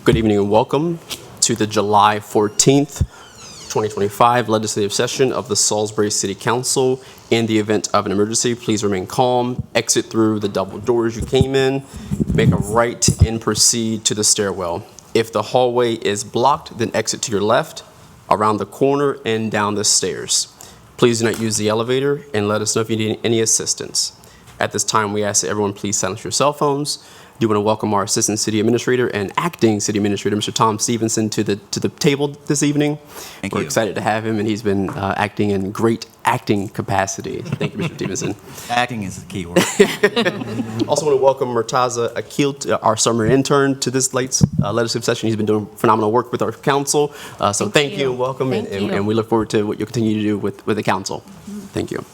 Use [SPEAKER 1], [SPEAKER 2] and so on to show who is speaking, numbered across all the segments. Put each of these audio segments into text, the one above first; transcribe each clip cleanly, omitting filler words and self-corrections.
[SPEAKER 1] Good evening and welcome to the July 14th, 2025 legislative session of the Salisbury City Council. In the event of an emergency, please remain calm, exit through the double doors you came in, make a right and proceed to the stairwell. If the hallway is blocked, then exit to your left, around the corner, and down the stairs. Please do not use the elevator and let us know if you need any assistance. At this time, we ask that everyone please silence your cell phones. I do want to welcome our Assistant City Administrator and Acting City Administrator, Mr. Tom Stevenson, to the table this evening. We're excited to have him, and he's been acting in great acting capacity. Thank you, Mr. Stevenson.
[SPEAKER 2] Acting is the key word.
[SPEAKER 1] Also want to welcome Murtaza Akil, our summer intern, to this legislative session. He's been doing phenomenal work with our council. So thank you and welcome, and we look forward to what you'll continue to do with the council. Thank you.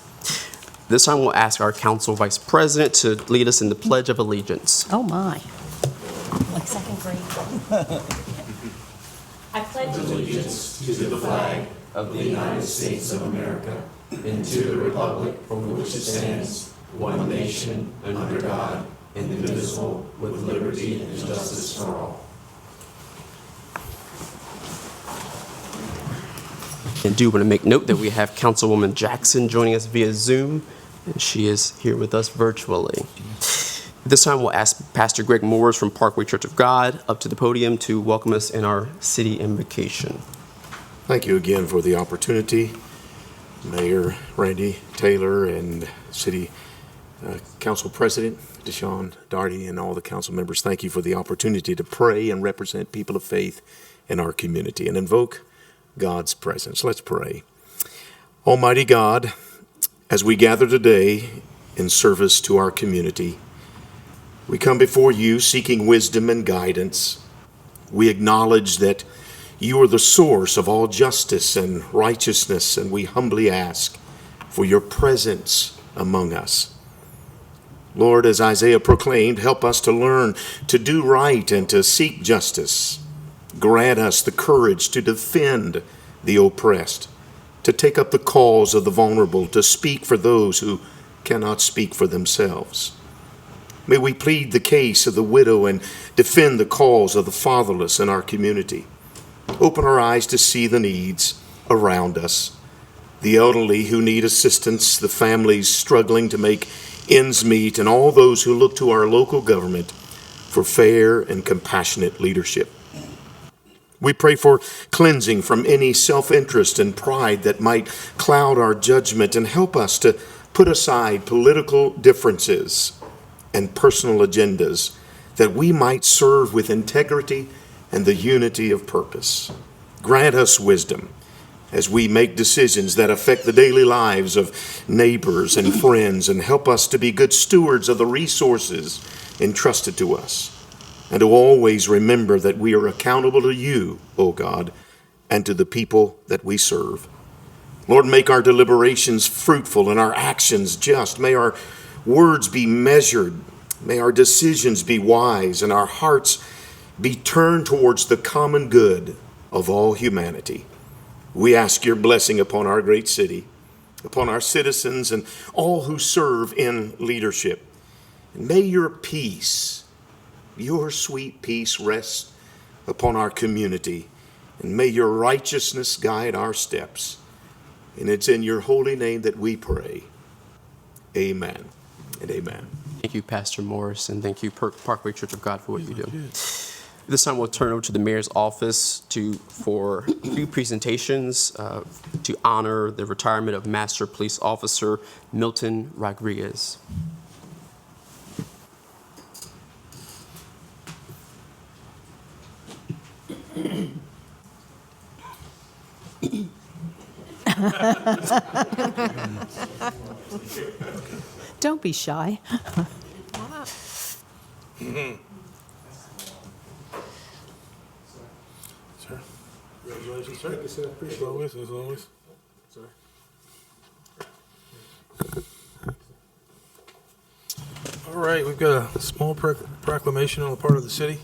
[SPEAKER 1] This time we'll ask our council vice president to lead us in the Pledge of Allegiance.
[SPEAKER 3] Oh, my. Like second grade. I pledge
[SPEAKER 4] allegiance to the flag of the United States of America and to the republic from which it stands, one nation, under God, indivisible, with liberty and justice for all.
[SPEAKER 1] And do want to make note that we have Councilwoman Jackson joining us via Zoom. She is here with us virtually. This time we'll ask Pastor Greg Moores from Parkway Church of God up to the podium to welcome us in our city invocation.
[SPEAKER 5] Thank you again for the opportunity. Mayor Randy Taylor and City Council President Deshaun Darty and all the council members, thank you for the opportunity to pray and represent people of faith in our community and invoke God's presence. Let's pray. Almighty God, as we gather today in service to our community, we come before you seeking wisdom and guidance. We acknowledge that you are the source of all justice and righteousness, and we humbly ask for your presence among us. Lord, as Isaiah proclaimed, help us to learn to do right and to seek justice. Grant us the courage to defend the oppressed, to take up the cause of the vulnerable, to speak for those who cannot speak for themselves. May we plead the case of the widow and defend the cause of the fatherless in our community. Open our eyes to see the needs around us, the elderly who need assistance, the families struggling to make ends meet, and all those who look to our local government for fair and compassionate leadership. We pray for cleansing from any self-interest and pride that might cloud our judgment, and help us to put aside political differences and personal agendas, that we might serve with integrity and the unity of purpose. Grant us wisdom as we make decisions that affect the daily lives of neighbors and friends, and help us to be good stewards of the resources entrusted to us, and to always remember that we are accountable to you, O God, and to the people that we serve. Lord, make our deliberations fruitful and our actions just. May our words be measured. May our decisions be wise, and our hearts be turned towards the common good of all humanity. We ask your blessing upon our great city, upon our citizens and all who serve in leadership. And may your peace, your sweet peace, rest upon our community, and may your righteousness guide our steps. And it's in your holy name that we pray. Amen and amen.
[SPEAKER 1] Thank you, Pastor Morris, and thank you, Parkway Church of God, for what you do. This time we'll turn over to the mayor's office for a few presentations to honor the retirement of Master Police Officer Milton Rodriguez.
[SPEAKER 3] Don't be shy.
[SPEAKER 6] Sir, congratulations, sir. Thank you, sir. As always. Sorry. All right, we've got a small proclamation on the part of the city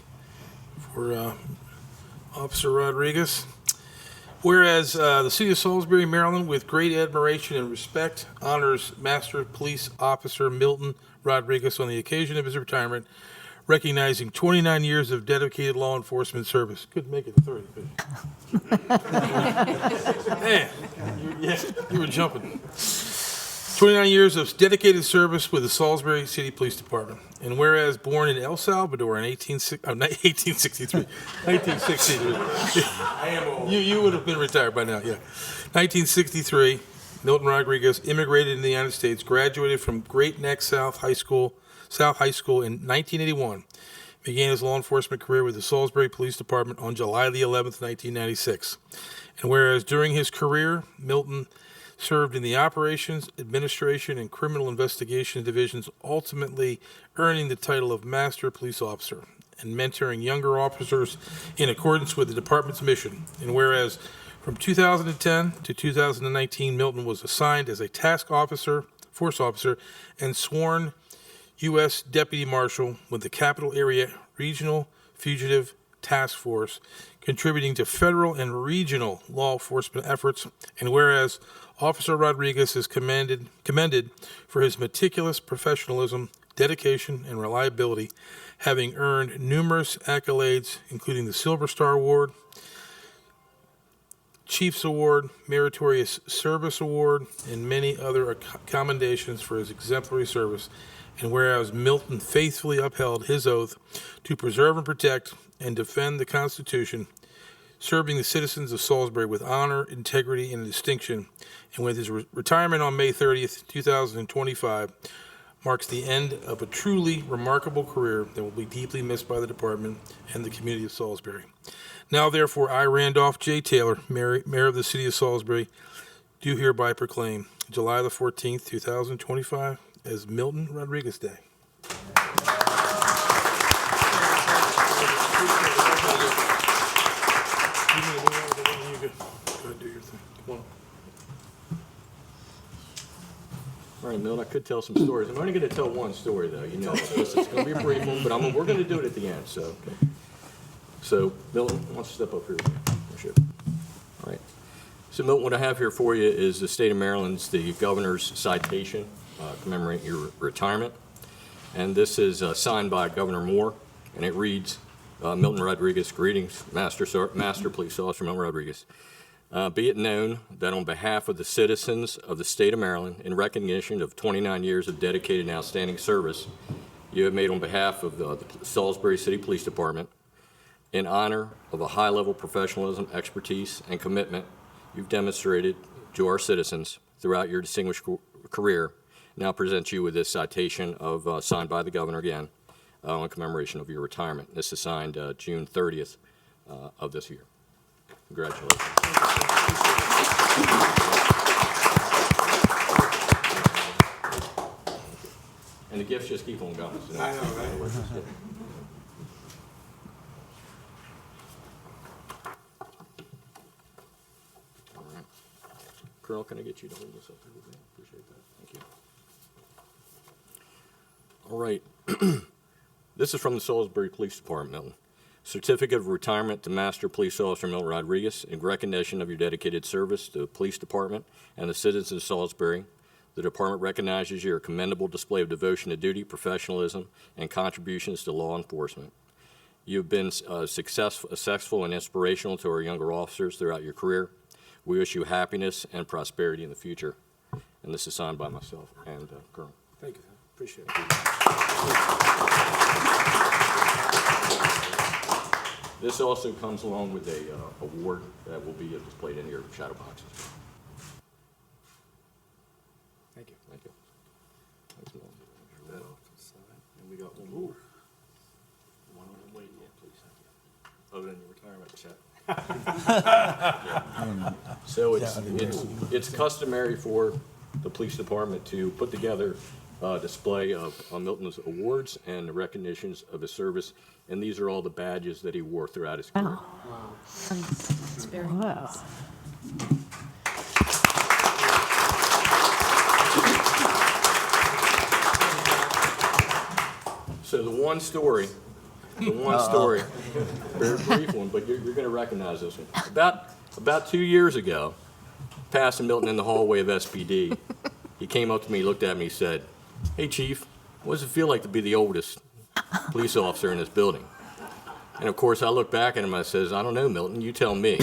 [SPEAKER 6] for Officer Rodriguez. Whereas the City of Salisbury, Maryland, with great admiration and respect, honors Master Police Officer Milton Rodriguez on the occasion of his retirement, recognizing 29 years of dedicated law enforcement service. Couldn't make it to 30. Man, you were jumping. 29 years of dedicated service with the Salisbury City Police Department. And whereas born in El Salvador in 1863, you would have been retired by now, yeah. 1963, Milton Rodriguez immigrated in the United States, graduated from Great Neck South High School in 1981, began his law enforcement career with the Salisbury Police Department on July the 11th, 1996. And whereas during his career, Milton served in the Operations, Administration, and Criminal Investigation divisions, ultimately earning the title of Master Police Officer and mentoring younger officers in accordance with the department's mission. And whereas from 2010 to 2019, Milton was assigned as a task officer, force officer, and sworn U.S. Deputy Marshal with the Capital Area Regional Fugitive Task Force, contributing to federal and regional law enforcement efforts. And whereas Officer Rodriguez is commended for his meticulous professionalism, dedication, and reliability, having earned numerous accolades, including the Silver Star Award, Chiefs Award, Meritorious Service Award, and many other commendations for his exemplary service. And whereas Milton faithfully upheld his oath to preserve and protect and defend the Constitution, serving the citizens of Salisbury with honor, integrity, and distinction, and with his retirement on May 30th, 2025, marks the end of a truly remarkable career that will be deeply missed by the department and the community of Salisbury. Now, therefore, I, Randolph J. Taylor, Mayor of the City of Salisbury, do hereby proclaim July the 14th, 2025 as Milton Rodriguez Day.
[SPEAKER 2] All right, Milton, I could tell some stories. I'm only going to tell one story, though. You know, it's going to be a brief one, but we're going to do it at the end. So, Milton, why don't you step up here? Sure. All right. So, Milton, what I have here for you is the state of Maryland's, the governor's citation commemorating your retirement. And this is signed by Governor Moore, and it reads, Milton Rodriguez, greetings, Master Police Officer Milton Rodriguez. Be it known that on behalf of the citizens of the state of Maryland, in recognition of 29 years of dedicated and outstanding service you have made on behalf of the Salisbury City Police Department, in honor of a high-level professionalism, expertise, and commitment you've demonstrated to our citizens throughout your distinguished career, now present you with this citation signed by the governor again in commemoration of your retirement. This is signed June 30th of this year. Congratulations. And the gifts just keep on going. So I know, right? All right. Colonel, can I get you to hold this up there with me? Appreciate that. Thank you. All right. This is from the Salisbury Police Department, Milton. Certificate of Retirement to Master Police Officer Milton Rodriguez in recognition of your dedicated service to the police department and the citizens of Salisbury. The department recognizes your commendable display of devotion to duty, professionalism, and contributions to law enforcement. You've been successful and inspirational to our younger officers throughout your career. We wish you happiness and prosperity in the future. And this is signed by myself and Colonel.
[SPEAKER 6] Thank you. Appreciate it.
[SPEAKER 2] This also comes along with a award that will be displayed in your shadow boxes.
[SPEAKER 6] Thank you.
[SPEAKER 2] Thank you. Thanks, Milton. And we got one more. One on the way, yeah, please. Other than your retirement check. So it's customary for the police department to put together a display of Milton's awards and the recognitions of his service. And these are all the badges that he wore throughout his career.
[SPEAKER 3] Wow. That's very nice.
[SPEAKER 2] So the one story, very brief one, but you're going to recognize this one. About 2 years ago, passing Milton in the hallway of SPD, he came up to me, looked at me, said, "Hey, Chief, what does it feel like to be the oldest police officer in this building. And of course, I look back at him and I says, I don't know, Milton, you tell me.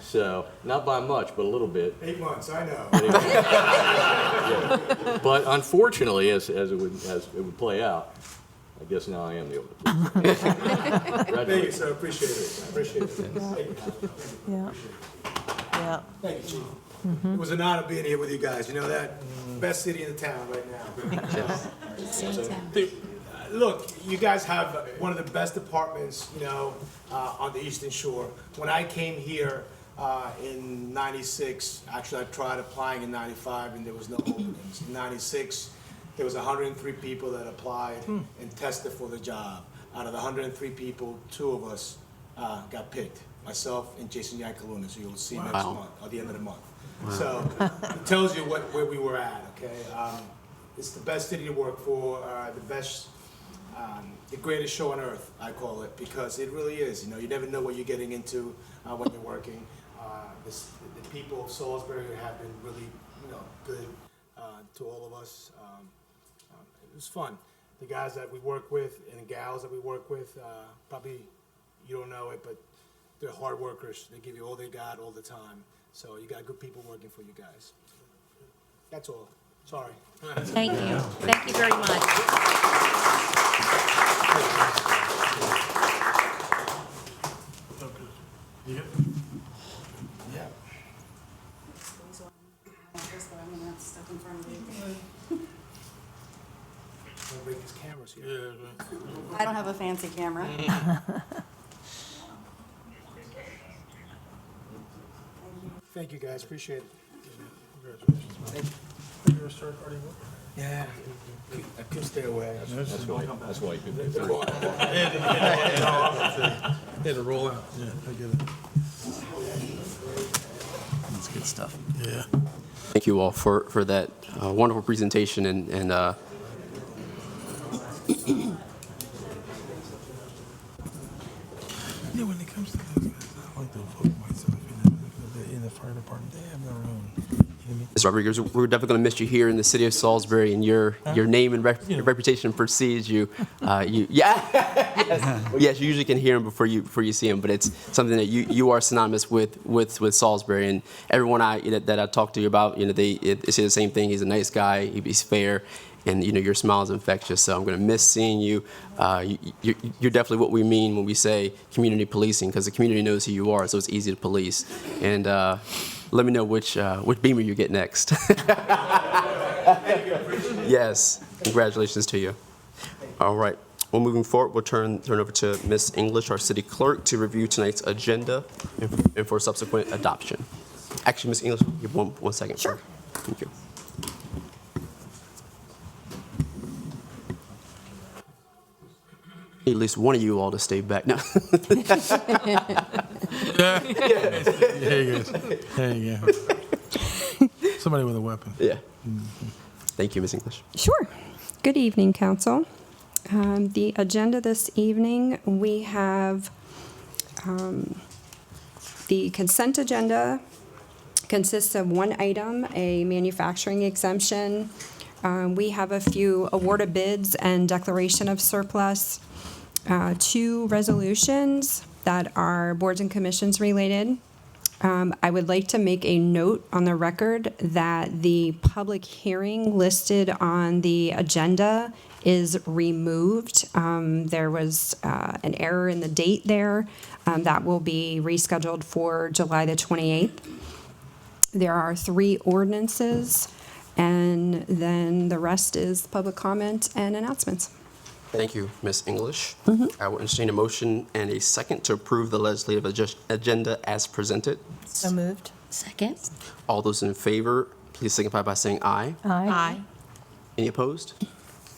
[SPEAKER 2] So, not by much, but a little bit.
[SPEAKER 6] 8 months, I know.
[SPEAKER 2] Yeah. But unfortunately, as it would play out, I guess now I am the older police.
[SPEAKER 6] Thank you, sir, appreciate it, I appreciate it. Thank you.
[SPEAKER 3] Yeah. Yeah.
[SPEAKER 6] Thank you, Chief. It was an honor being here with you guys, you know that? Best city in the town right now. Look, you guys have one of the best departments, you know, on the Eastern Shore. When I came here in '96, actually I tried applying in '95 and there was no openings. In '96, there was 103 people that applied and tested for the job. Out of the 103 people, 2 of us got picked, myself and Jason Yankaluna, who you'll see next month, or the end of the month. So it tells you where we were at, okay? It's the best city to work for, the greatest show on earth, I call it, because it really is. You know, you never know what you're getting into when you're working. The people of Salisbury have been really, you know, good to all of us. It was fun. The guys that we work with and gals that we work with, probably you don't know it, but they're hard workers. They give you all they got all the time. So you got good people working for you guys. That's all. Sorry.
[SPEAKER 3] Thank you. Thank you very much.
[SPEAKER 6] Yeah. Don't break his cameras here.
[SPEAKER 7] I don't have a fancy camera.
[SPEAKER 6] Thank you, guys. Appreciate it.
[SPEAKER 8] Congratulations. You're a start party worker.
[SPEAKER 6] Yeah. I could stay away.
[SPEAKER 2] That's why you could do that.
[SPEAKER 8] They had to roll out. Yeah, I get it.
[SPEAKER 1] That's good stuff.
[SPEAKER 8] Yeah.
[SPEAKER 1] Thank you all for that wonderful presentation and
[SPEAKER 8] Yeah, when it comes to those guys, I like to vote myself. You know, in the fire department, they have their own. You know what I mean?
[SPEAKER 1] Ms. Rodriguez, we're definitely going to miss you here in the city of Salisbury, and your name and reputation precedes you. Yes, you usually can hear him before you see him, but it's something that you are synonymous with Salisbury, and everyone that I talk to you about, you know, they say the same thing. He's a nice guy. He's fair. And, you know, your smile is infectious, so I'm going to miss seeing you. You're definitely what we mean when we say community policing, because the community knows who you are, so it's easy to police. And let me know which Beamer you get next. Yes, congratulations to you. All right. Well, moving forward, we'll turn over to Ms. English, our city clerk, to review tonight's agenda and for subsequent adoption. Actually, Ms. English, give one second.
[SPEAKER 7] Sure.
[SPEAKER 1] Thank you. At least one of you all to stay back. No.
[SPEAKER 8] There you go. There you go. Somebody with a weapon.
[SPEAKER 1] Yeah. Thank you, Ms. English.
[SPEAKER 9] Sure. Good evening, Council. The agenda this evening, we have the consent agenda consists of one item, a manufacturing exemption. We have a few awarded bids and declaration of surplus, 2 resolutions that are boards and commissions related. I would like to make a note on the record that the public hearing listed on the agenda is removed. There was an error in the date there. That will be rescheduled for July the 28th. There are 3 ordinances, and then the rest is public comment and announcements.
[SPEAKER 1] Thank you, Ms. English. I will entertain a motion and a second to approve the legislative agenda as presented.
[SPEAKER 3] So moved. Second.
[SPEAKER 1] All those in favor, please signify by saying aye.
[SPEAKER 3] Aye.
[SPEAKER 1] Any opposed?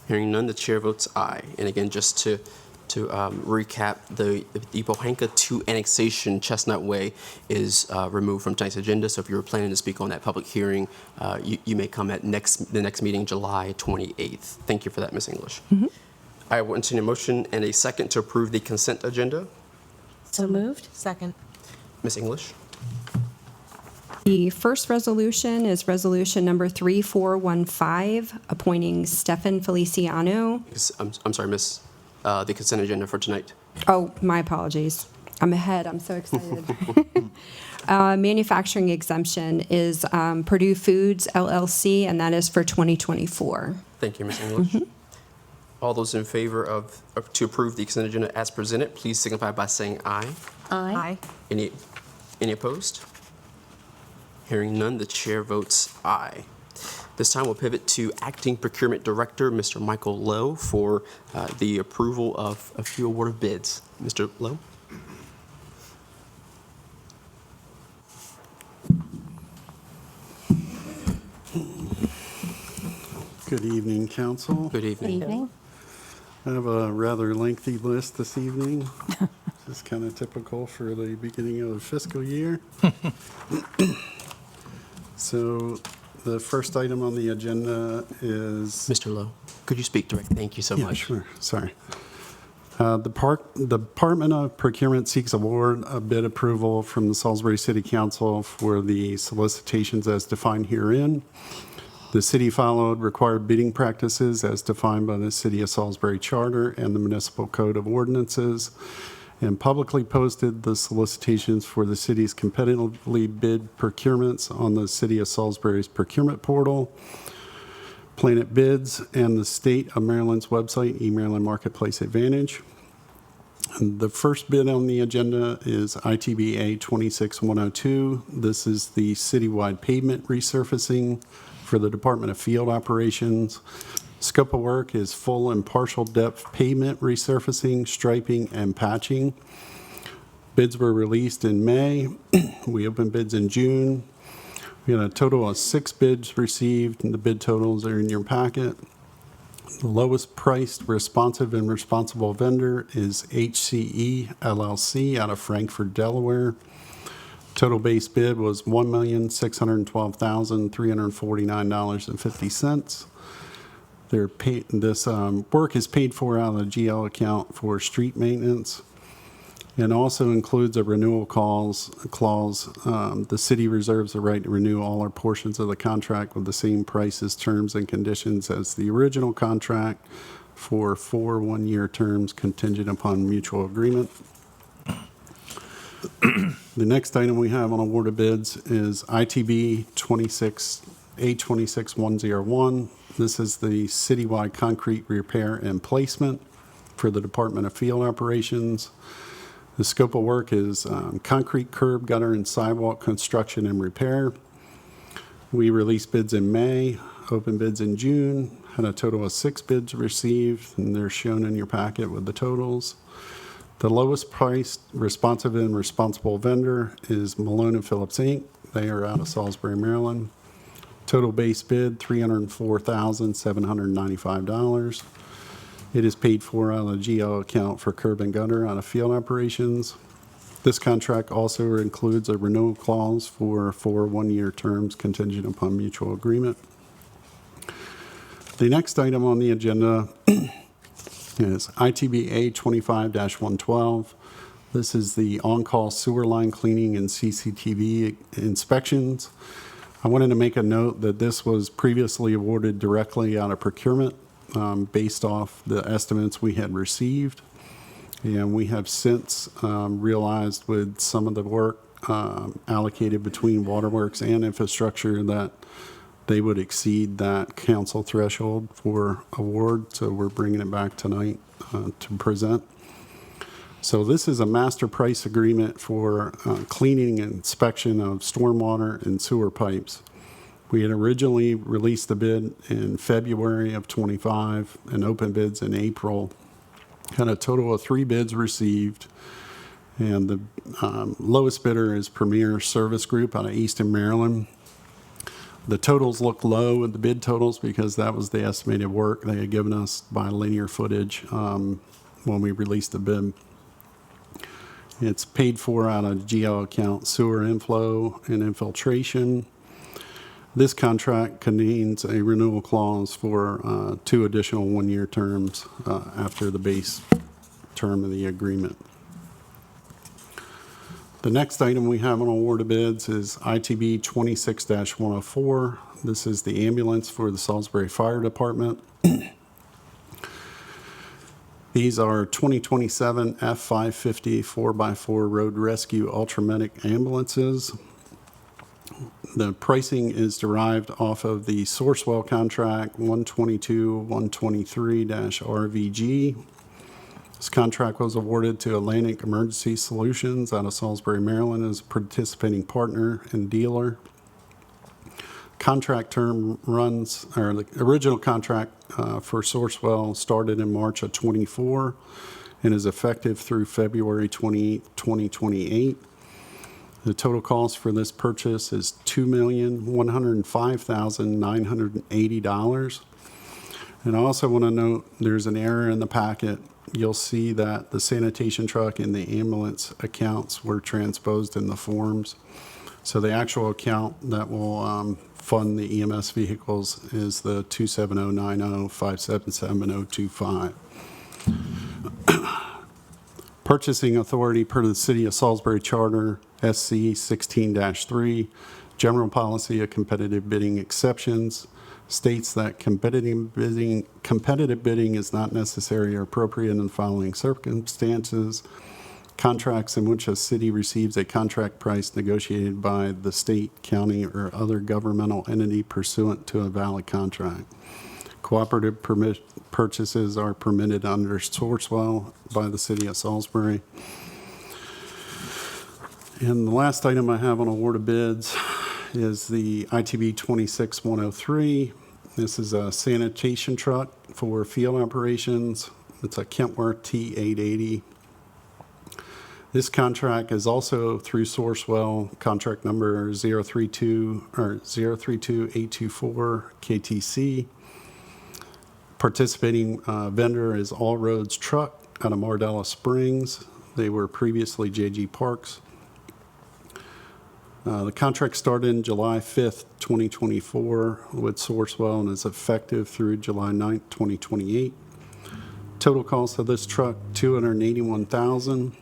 [SPEAKER 1] Hearing none, the chair votes aye. And again, just to recap, the Pohanka 2 annexation Chestnut Way is removed from tonight's agenda. So if you were planning to speak on that public hearing, you may come at the next meeting, July 28th. Thank you for that, Ms. English. I will entertain a motion and a second to approve the consent agenda.
[SPEAKER 3] So moved. Second.
[SPEAKER 1] Ms. English?
[SPEAKER 9] The first resolution is Resolution Number 3415, appointing Stefan Feliciano.
[SPEAKER 1] I'm sorry, Miss, the consent agenda for tonight.
[SPEAKER 9] Oh, my apologies. I'm ahead. I'm so excited. Manufacturing exemption is Purdue Foods LLC, and that is for 2024.
[SPEAKER 1] Thank you, Ms. English. All those in favor of to approve the consent agenda as presented, please signify by saying aye.
[SPEAKER 3] Aye.
[SPEAKER 1] Any opposed? Hearing none, the chair votes aye. This time we'll pivot to Acting Procurement Director, Mr. Michael Lowe, for the approval of a few award of bids. Mr. Lowe?
[SPEAKER 10] Good evening, council.
[SPEAKER 1] Good evening.
[SPEAKER 3] Evening.
[SPEAKER 10] I have a rather lengthy list this evening. This is kind of typical for the beginning of the fiscal year. So the first item on the agenda is...
[SPEAKER 1] Mr. Lowe, could you speak direct? Thank you so
[SPEAKER 10] Yeah,
[SPEAKER 1] much.
[SPEAKER 10] sure. Sorry. The Department of Procurement seeks award a bid approval from the Salisbury City Council for the solicitations as defined herein. The city followed required bidding practices as defined by the City of Salisbury Charter and the Municipal Code of Ordinances, and publicly posted the solicitations for the city's competitively bid procurements on the City of Salisbury's procurement portal, Planet Bids, and the State of Maryland's website, eMaryland Marketplace Advantage. And the first bid on the agenda is ITBA 26102. This is the citywide pavement resurfacing for the Department of Field Operations. Scope of work is full and partial depth pavement resurfacing, striping, and patching. Bids were released in May. We opened bids in June. We had a total of 6 bids received, and the bid totals are in your packet. The lowest priced responsive and responsible vendor is HCE LLC out of Frankfort, Delaware. Total base bid was $1,612,349.50. This work is paid for out of the GL account for street maintenance, and also includes a renewal clause. The city reserves the right to renew all or portions of the contract with the same prices, terms, and conditions as the original contract for 4 one-year terms contingent upon mutual agreement. The next item we have on award of bids is ITB A26101. This is the citywide concrete repair and placement for the Department of Field Operations. The scope of work is concrete curb, gutter, and sidewalk construction and repair. We released bids in May, opened bids in June, had a total of 6 bids received, and they're shown in your packet with the totals. The lowest priced responsive and responsible vendor is Malone & Phillips, Inc. They are out of Salisbury, Maryland. Total base bid, $304,795. It is paid for out of the GL account for curb and gutter out of field operations. This contract also includes a renewal clause for 4 one-year terms contingent upon mutual agreement. The next item on the agenda is ITBA 25-112. This is the on-call sewer line cleaning and CCTV inspections. I wanted to make a note that this was previously awarded directly out of procurement based off the estimates we had received. And we have since realized with some of the work allocated between waterworks and infrastructure that they would exceed that council threshold for award. So we're bringing it back tonight to present. So this is a master price agreement for cleaning and inspection of stormwater and sewer pipes. We had originally released the bid in February of 25 and opened bids in April. Had a total of 3 bids received. And the lowest bidder is Premier Service Group out of Easton, Maryland. The totals look low with the bid totals because that was the estimated work they had given us by linear footage when we released the bid. It's paid for out of GL account sewer inflow and infiltration. This contract contains a renewal clause for 2 additional one-year terms after the base term of the agreement. The next item we have on award of bids is ITB 26-104. This is the ambulance for the Salisbury Fire Department. These are 2027 F550 4x4 road rescue ultramedic ambulances. The pricing is derived off of the Sourcewell contract 122-123-RVG. This contract was awarded to Atlantic Emergency Solutions out of Salisbury, Maryland as a participating partner and dealer. Contract term runs, or the original contract for Sourcewell started in March of 24 and is effective through February 28, 2028. The total cost for this purchase is $2,105,980. And I also want to note there's an error in the packet. You'll see that the sanitation truck and the ambulance accounts were transposed in the forms. So the actual account that will fund the EMS vehicles is the 27090577025. Purchasing authority per the City of Salisbury Charter, SC 16-3, general policy of competitive bidding exceptions, states that competitive bidding is not necessary or appropriate in the following circumstances: contracts in which a city receives a contract price negotiated by the state, county, or other governmental entity pursuant to a valid contract. Cooperative purchases are permitted under Sourcewell by the City of Salisbury. And the last item I have on award of bids is the ITB 26-103. This is a sanitation truck for field operations. It's a Kentworth T880. This contract is also through Sourcewell, contract number 032824 KTC. Participating vendor is All Roads Truck out of Mardella Springs. They were previously JG Parks. The contract started in July 5th, 2024 with Sourcewell and is effective through July 9th, 2028. Total cost of this truck, $281,000.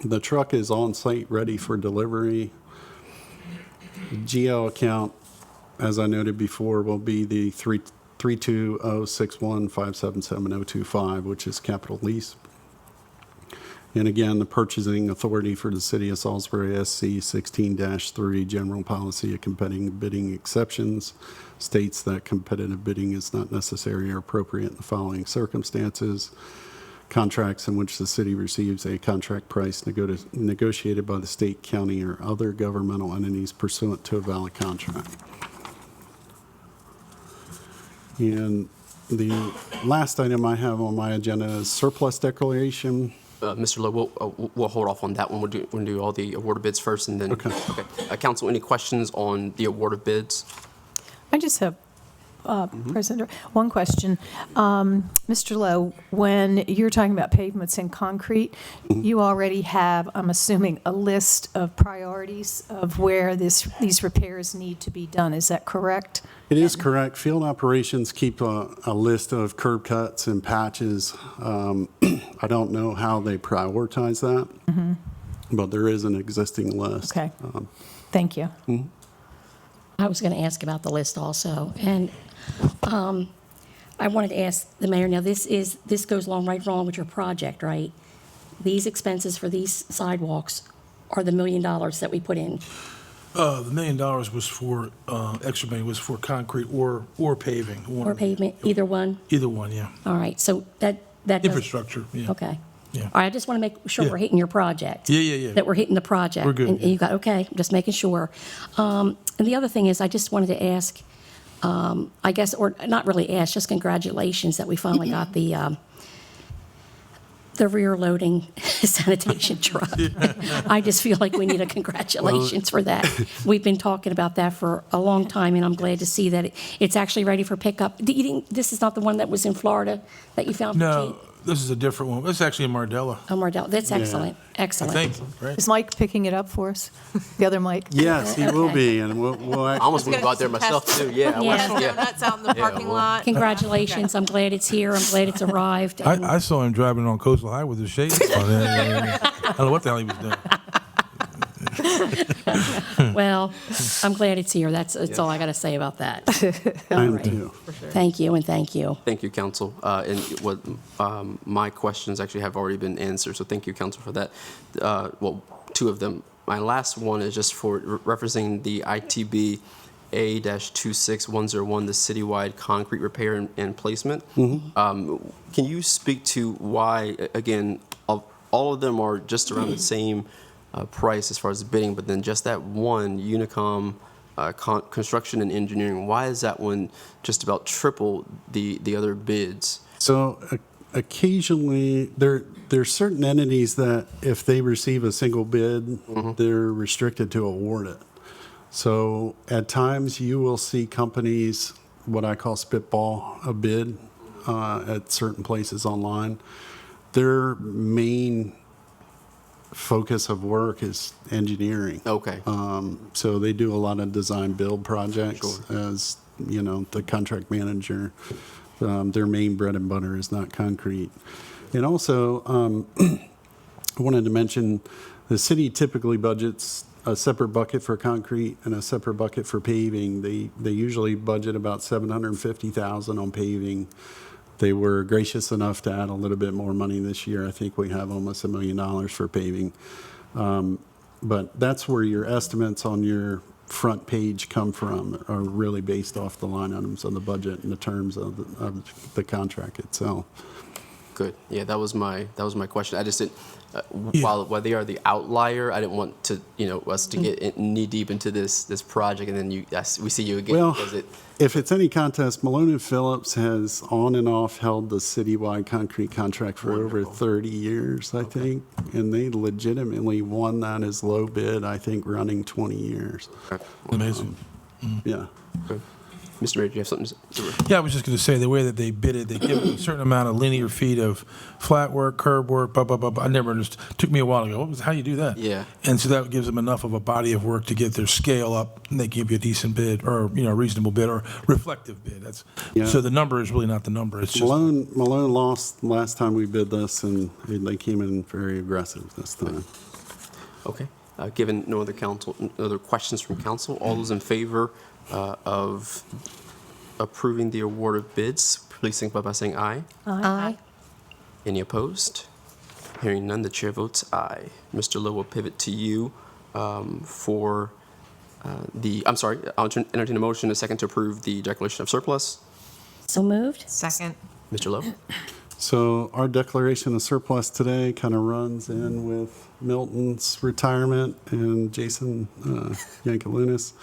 [SPEAKER 10] The truck is on site ready for delivery. GL account, as I noted before, will be the 32061577025, which is capital lease. And again, the purchasing authority for the City of Salisbury, SC 16-3, general policy of competitive bidding exceptions, states that competitive bidding is not necessary or appropriate in the following circumstances: contracts in which the city receives a contract price negotiated by the state, county, or other governmental entities pursuant to a valid contract. And the last item I have on my agenda is surplus declaration.
[SPEAKER 1] Mr. Lowe, we'll hold off on that one. We'll do all the award of bids first, and then.
[SPEAKER 10] Okay.
[SPEAKER 1] Council, any questions on the award of bids?
[SPEAKER 3] I just have, President, one question. Mr. Lowe, when you're talking about pavements and concrete, you already have, I'm assuming, a list of priorities of where these repairs need to be done. Is that correct?
[SPEAKER 10] It is correct. Field operations keep a list of curb cuts and patches. I don't know how they prioritize that, but there is an existing list.
[SPEAKER 3] Okay. Thank you.
[SPEAKER 11] I was going to ask about the list also, and I wanted to ask the mayor, now this goes along right with your project, right? These expenses for these sidewalks are the $1 million that we put in.
[SPEAKER 6] The $1 million was for, extra money was for concrete or paving.
[SPEAKER 11] Or pavement, either one?
[SPEAKER 6] Either one, yeah.
[SPEAKER 11] All right, so that does.
[SPEAKER 6] Infrastructure, yeah.
[SPEAKER 11] Okay.
[SPEAKER 6] Yeah.
[SPEAKER 11] All right, I just want to make sure
[SPEAKER 6] Yeah.
[SPEAKER 11] we're hitting your project.
[SPEAKER 6] Yeah.
[SPEAKER 11] That we're hitting the project.
[SPEAKER 6] We're good,
[SPEAKER 11] And
[SPEAKER 6] yeah.
[SPEAKER 11] you got, okay, just making sure. And the other thing is, I just wanted to ask, I guess, or not really ask, just congratulations that we finally got the rear loading sanitation truck. I just feel like we need a congratulations for that. We've been talking about that for a long time, and I'm glad to see that it's actually ready for pickup. This is not the one that was in Florida that you found?
[SPEAKER 6] No, this is a different one. This is actually in Mardella,
[SPEAKER 11] Oh, Mardell, that's excellent,
[SPEAKER 6] I
[SPEAKER 11] excellent.
[SPEAKER 6] think, right?
[SPEAKER 3] Is Mike picking it up for us? The other Mike?
[SPEAKER 10] Yes, he will be, and we'll
[SPEAKER 1] I
[SPEAKER 10] actually,
[SPEAKER 1] almost want to go out there myself, too. Yeah.
[SPEAKER 11] Yeah.
[SPEAKER 7] Donuts out in the parking
[SPEAKER 1] well-
[SPEAKER 7] lot.
[SPEAKER 11] Congratulations, I'm glad it's here, I'm glad it's arrived. and-
[SPEAKER 6] I saw him driving on Coastal High with his shades on. I don't know what the hell he was doing.
[SPEAKER 11] Well, I'm glad it's here. That's all I got to say about that.
[SPEAKER 10] I
[SPEAKER 11] All
[SPEAKER 10] am
[SPEAKER 11] right.
[SPEAKER 10] too.
[SPEAKER 11] Thank you, and thank you.
[SPEAKER 1] Thank you, Council. And what my questions actually have already been answered, so thank you, Council, for that. Well, two of them. My last one is just for referencing the ITB A-26101, the citywide concrete repair and placement. Can you speak to why, again, all of them are just around the same price as far as bidding, but then just that one, Unicom Construction and Engineering, why is that one just about triple the other bids?
[SPEAKER 10] So occasionally, there's certain entities that if they receive a single bid, they're restricted to award it. So at times, you will see companies, what I call spitball a bid at certain places online. Their main focus of work is engineering.
[SPEAKER 1] Okay.
[SPEAKER 10] So they do a lot of design build projects as, the contract manager. Their main bread and butter is not concrete. And also, I wanted to mention the city typically budgets a separate bucket for concrete and a separate bucket for paving. They usually budget about $750,000 on paving. They were gracious enough to add a little bit more money this year. I think we have almost $1 million for paving. But that's where your estimates on your front page come from, are really based off the line items of the budget and the terms of the contract itself.
[SPEAKER 1] Good. Yeah, that was my question. I just didn't. While they are the outlier, I didn't want to us to get knee deep into this project, and then we see you again.
[SPEAKER 10] Well,
[SPEAKER 1] because
[SPEAKER 10] if it's any contest, Malone and Phillips has on and off held the citywide concrete contract for over 30 years, I think, and they legitimately won that as low bid, I think, running 20 years.
[SPEAKER 6] Amazing.
[SPEAKER 10] Yeah.
[SPEAKER 1] Okay. Mr. Mayor, do you have something to
[SPEAKER 6] Yeah, I was just going to say, the way that they bid it, they give a certain amount of linear feet of flat work, curb work, blah, blah, blah, blah. I never understood. It took me a while to go, how do you do that?
[SPEAKER 1] Yeah.
[SPEAKER 6] And so that gives them enough of a body of work to get their scale up, and they give you a decent bid, or, a reasonable bid, or reflective bid.
[SPEAKER 10] Yeah.
[SPEAKER 6] So the number is really not the number. It's just,
[SPEAKER 10] Malone lost last time we bid this, and they came in very aggressive this time.
[SPEAKER 1] Okay. Given no other questions from council, all those in favor of approving the award of bids, please signify by saying aye.
[SPEAKER 11] Aye.
[SPEAKER 1] Any opposed? Hearing none, the chair votes aye. Mr. Lowe will pivot to you for I'm sorry, I'll entertain a motion, a second to approve the declaration of surplus.
[SPEAKER 11] So moved?
[SPEAKER 7] Second.
[SPEAKER 1] Mr. Lowe?
[SPEAKER 10] So our declaration of surplus today kind of runs in with Milton's retirement and Jason Yankelunas.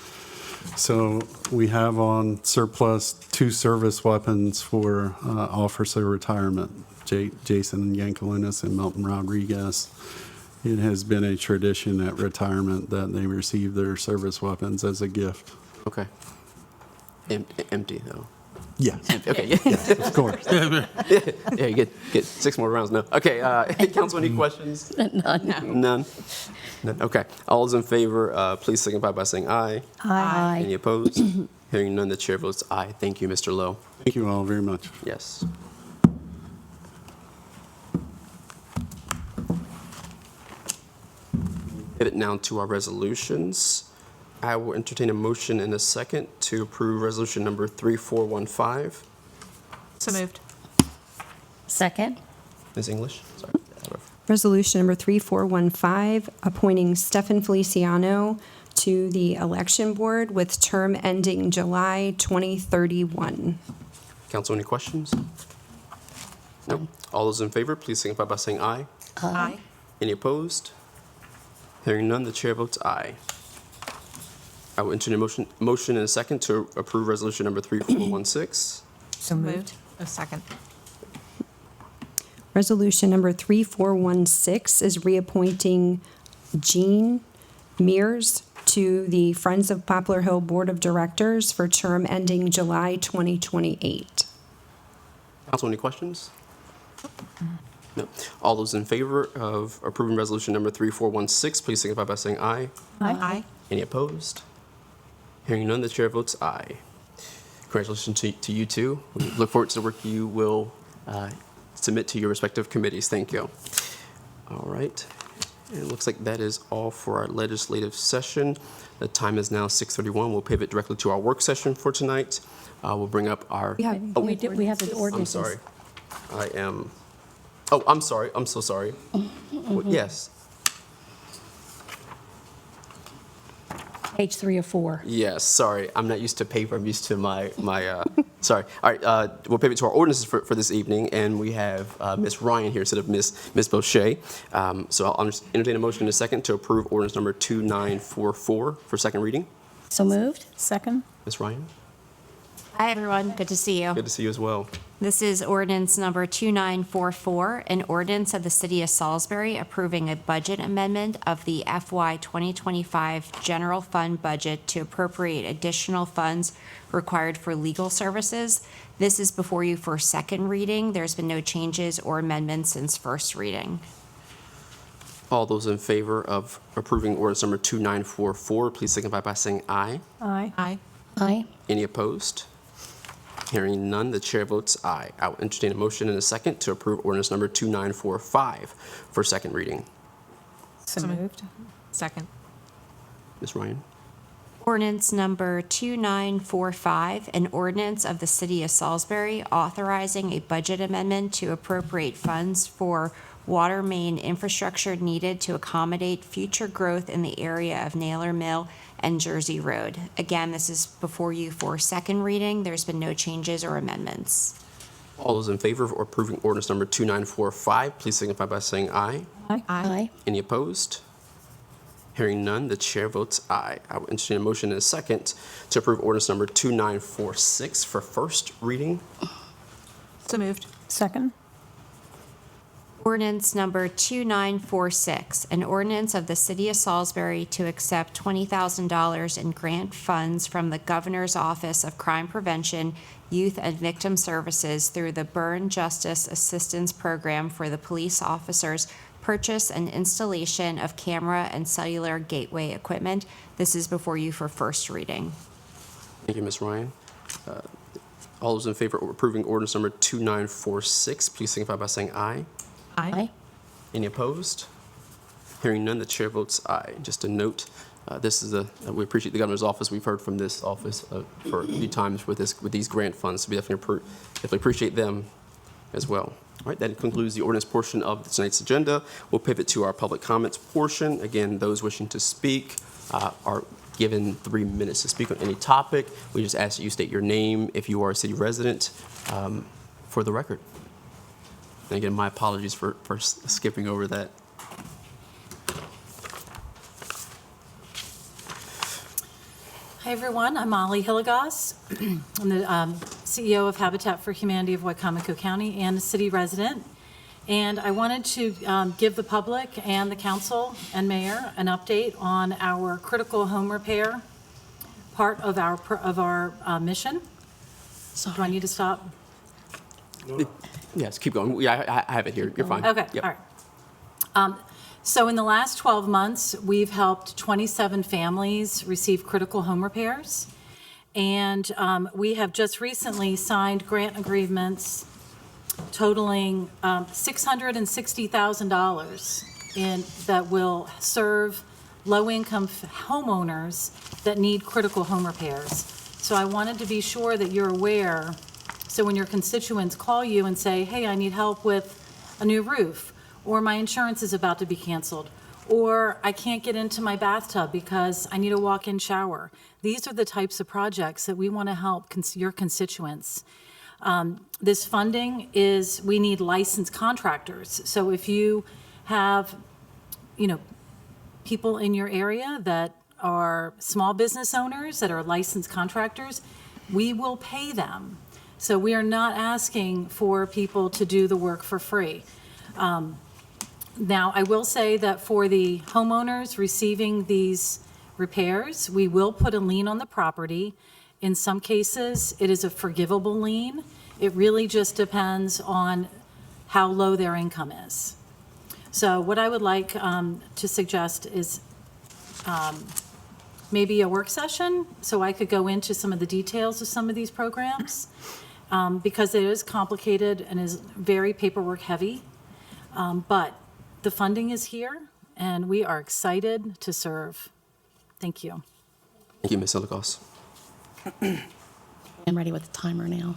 [SPEAKER 10] So we have on surplus 2 service weapons for officer retirement, Jason Yankelunas and Milton Rodriguez. It has been a tradition at retirement that they receive their service weapons as a gift.
[SPEAKER 1] Okay. Empty, though.
[SPEAKER 10] Yeah.
[SPEAKER 1] Okay, yeah.
[SPEAKER 10] Of course.
[SPEAKER 1] Yeah, you get 6 more rounds. No. Okay, council, any questions?
[SPEAKER 11] None.
[SPEAKER 1] None? Okay. All those in favor, please signify by saying aye.
[SPEAKER 11] Aye.
[SPEAKER 1] Any opposed? Hearing none, the chair votes aye. Thank you, Mr. Lowe.
[SPEAKER 10] Thank you all very much.
[SPEAKER 1] Yes. Pivot now to our resolutions. I will entertain a motion in a second to approve resolution number 3415.
[SPEAKER 7] So moved.
[SPEAKER 11] Second?
[SPEAKER 1] Ms. English? Sorry.
[SPEAKER 9] Resolution number 3415, appointing Stefan Feliciano to the election board with term ending July 2031.
[SPEAKER 1] Council, any questions? No. All those in favor, please signify by saying aye.
[SPEAKER 7] Aye.
[SPEAKER 1] Any opposed? Hearing none, the chair votes aye. I will entertain a motion in a second to approve resolution number 3416.
[SPEAKER 7] So moved. A second.
[SPEAKER 9] Resolution number 3416 is reappointing Jean Mears to the Friends of Poplar Hill Board of Directors for term ending July 2028.
[SPEAKER 1] Council, any questions? No. All those in favor of approving resolution number 3416, please signify by saying aye.
[SPEAKER 7] Aye.
[SPEAKER 1] Any opposed? Hearing none, the chair votes aye. Congratulations to you two. We look forward to the work you will submit to your respective committees. Thank you. All right. And it looks like that is all for our legislative session. The time is now 6:31. We'll pivot directly to our work session for tonight. We'll bring up our.
[SPEAKER 9] We have
[SPEAKER 1] Oh,
[SPEAKER 11] We have the
[SPEAKER 1] I'm
[SPEAKER 11] ordinances.
[SPEAKER 1] sorry. I'm sorry. I'm so sorry. Well, yes.
[SPEAKER 11] Page 3 of 4.
[SPEAKER 1] Yes, sorry. I'm not used to paper. I'm used to my sorry. All right, we'll pivot to our ordinances for this evening, and we have Ms. Ryan here instead of Ms. Boucher. So I'll entertain a motion in a second to approve ordinance number 2944 for second reading.
[SPEAKER 11] So moved?
[SPEAKER 3] Second?
[SPEAKER 1] Ms. Ryan,
[SPEAKER 12] Hi, everyone. Good to see you.
[SPEAKER 1] good to see you as well.
[SPEAKER 12] This is ordinance number 2944, an ordinance of the City of Salisbury approving a budget amendment of the FY 2025 general fund budget to appropriate additional funds required for legal services. This is before you for second reading. There's been no changes or amendments since first reading.
[SPEAKER 1] All those in favor of approving ordinance number 2944, please signify by saying aye.
[SPEAKER 3] Aye.
[SPEAKER 7] Aye.
[SPEAKER 11] Aye.
[SPEAKER 1] Any opposed? Hearing none, the chair votes aye. I will entertain a motion in a second to approve ordinance number 2945 for second reading.
[SPEAKER 3] So moved.
[SPEAKER 7] Second.
[SPEAKER 1] Ms. Ryan?
[SPEAKER 12] Ordinance number 2945, an ordinance of the City of Salisbury authorizing a budget amendment to appropriate funds for water main infrastructure needed to accommodate future growth in the area of Naylor Mill and Jersey Road. Again, this is before you for second reading. There's been no changes or amendments.
[SPEAKER 1] All those in favor of approving ordinance number 2945, please signify by saying aye.
[SPEAKER 11] Aye.
[SPEAKER 1] Any opposed? Hearing none, the chair votes aye. I will entertain a motion in a second to approve ordinance number 2946 for first reading.
[SPEAKER 7] So moved.
[SPEAKER 3] Second?
[SPEAKER 12] Ordinance number 2946, an ordinance of the City of Salisbury to accept $20,000 in grant funds from the Governor's Office of Crime Prevention, Youth and Victim Services through the Burn Justice Assistance Program for the police officers' purchase and installation of camera and cellular gateway equipment. This is before you for first reading.
[SPEAKER 1] Thank you, Ms. Ryan. All those in favor of approving ordinance number 2946, please signify by saying aye.
[SPEAKER 11] Aye.
[SPEAKER 1] Any opposed? Hearing none, the chair votes aye. Just a note, we appreciate the governor's office. We've heard from this office for a few times with these grant funds, so we definitely appreciate them as well. All right, that concludes the ordinance portion of tonight's agenda. We'll pivot to our public comments portion. Again, those wishing to speak are given 3 minutes to speak on any topic. We just ask that you state your name if you are a city resident for the record. And again, my apologies for skipping over that.
[SPEAKER 13] Hi, everyone. I'm Molly Hilligoss. I'm the CEO of Habitat for Humanity of Wicomico County and a city resident. And I wanted to give the public and the council and mayor an update on our critical home repair part of our mission. Do I need to stop?
[SPEAKER 1] Yes, keep going. Yeah, I have it here. You're fine.
[SPEAKER 13] Okay,
[SPEAKER 1] Yep.
[SPEAKER 13] all right. So in the last 12 months, we've helped 27 families receive critical home repairs. And we have just recently signed grant agreements totaling $660,000 that will serve low-income homeowners that need critical home repairs. So I wanted to be sure that you're aware. So when your constituents call you and say, hey, I need help with a new roof, or my insurance is about to be canceled, or I can't get into my bathtub because I need a walk-in shower. These are the types of projects that we want to help your constituents. This funding is, we need licensed contractors. So if you have, people in your area that are small business owners that are licensed contractors, we will pay them. So we are not asking for people to do the work for free. Now, I will say that for the homeowners receiving these repairs, we will put a lien on the property. In some cases, it is a forgivable lien. It really just depends on how low their income is. So what I would like to suggest is maybe a work session so I could go into some of the details of some of these programs because it is complicated and is very paperwork heavy. But the funding is here. and we are excited to serve. Thank you.
[SPEAKER 1] Thank you, Ms. Hildegoss.
[SPEAKER 11] I'm ready with the timer now.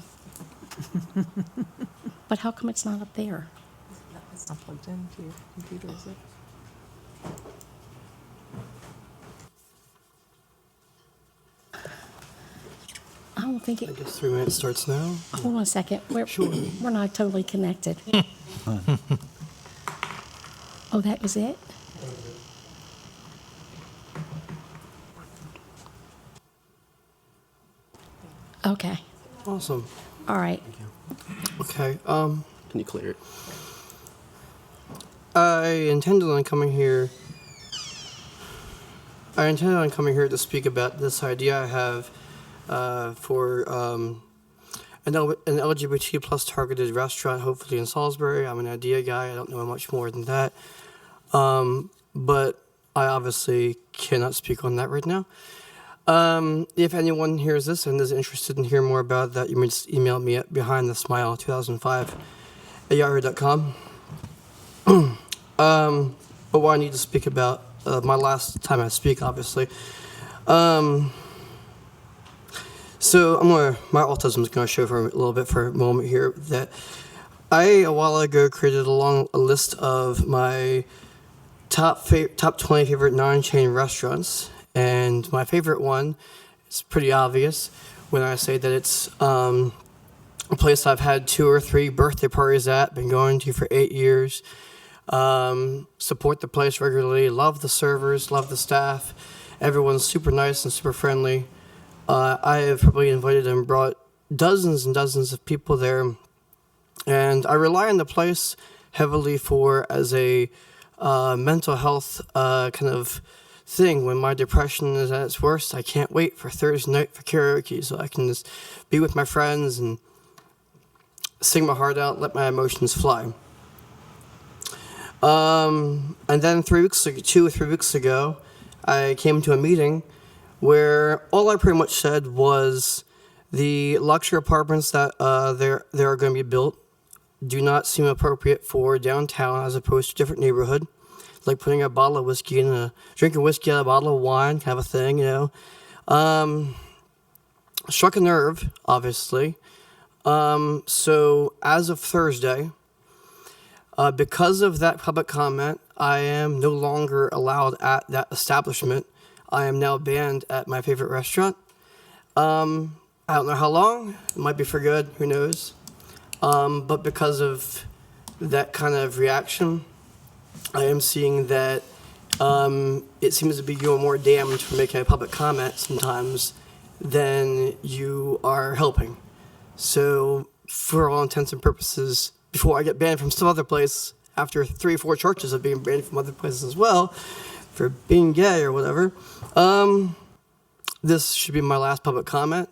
[SPEAKER 11] But how come it's not up there?
[SPEAKER 7] It's not plugged into your computer, is it?
[SPEAKER 11] I don't think
[SPEAKER 14] I
[SPEAKER 11] it,
[SPEAKER 14] guess 3 minutes starts now.
[SPEAKER 11] hold on a second. We're not totally connected. Oh, that was it? Okay,
[SPEAKER 14] Awesome.
[SPEAKER 11] all right.
[SPEAKER 14] Okay.
[SPEAKER 1] Can you clear it?
[SPEAKER 14] I intended on coming here. I intended on coming here to speak about this idea I have for an LGBT plus targeted restaurant, hopefully in Salisbury. I'm an idea guy. I don't know much more than that. But I obviously cannot speak on that right now. If anyone hears this and is interested in hearing more about that, you may just email me at behindthesmile2005@yahoo.com. But what I need to speak about, my last time I speak, obviously. So my autism is gonna show for a little bit for a moment here that I, a while ago, created a list of my top 20 favorite non-chain restaurants. And my favorite one is pretty obvious when I say that it's a place I've had 2 or 3 birthday parties at, been going to for 8 years, support the place regularly, love the servers, love the staff. Everyone's super nice and super friendly. I have probably invited and brought dozens and dozens of people there. And I rely on the place heavily as a mental health kind of thing. When my depression is at its worst, I can't wait for Thursday night for karaoke so I can just be with my friends and sing my heart out, let my emotions fly. And then 2 or 3 weeks ago, I came to a meeting where all I pretty much said was the luxury apartments that there are going to be built do not seem appropriate for downtown as opposed to a different neighborhood. Like putting a bottle of whiskey drinking whiskey out of a bottle of wine, kind of a thing, Struck a nerve, obviously. So as of Thursday, because of that public comment, I am no longer allowed at that establishment. I am now banned at my favorite restaurant. I don't know how long. It might be for good. Who knows? But because of that kind of reaction, I am seeing that it seems to be doing more damage for making a public comment sometimes than you are helping. So for all intents and purposes, before I get banned from some other place, after 3 or 4 churches of being banned from other places as well, for being gay or whatever, this should be my last public comment.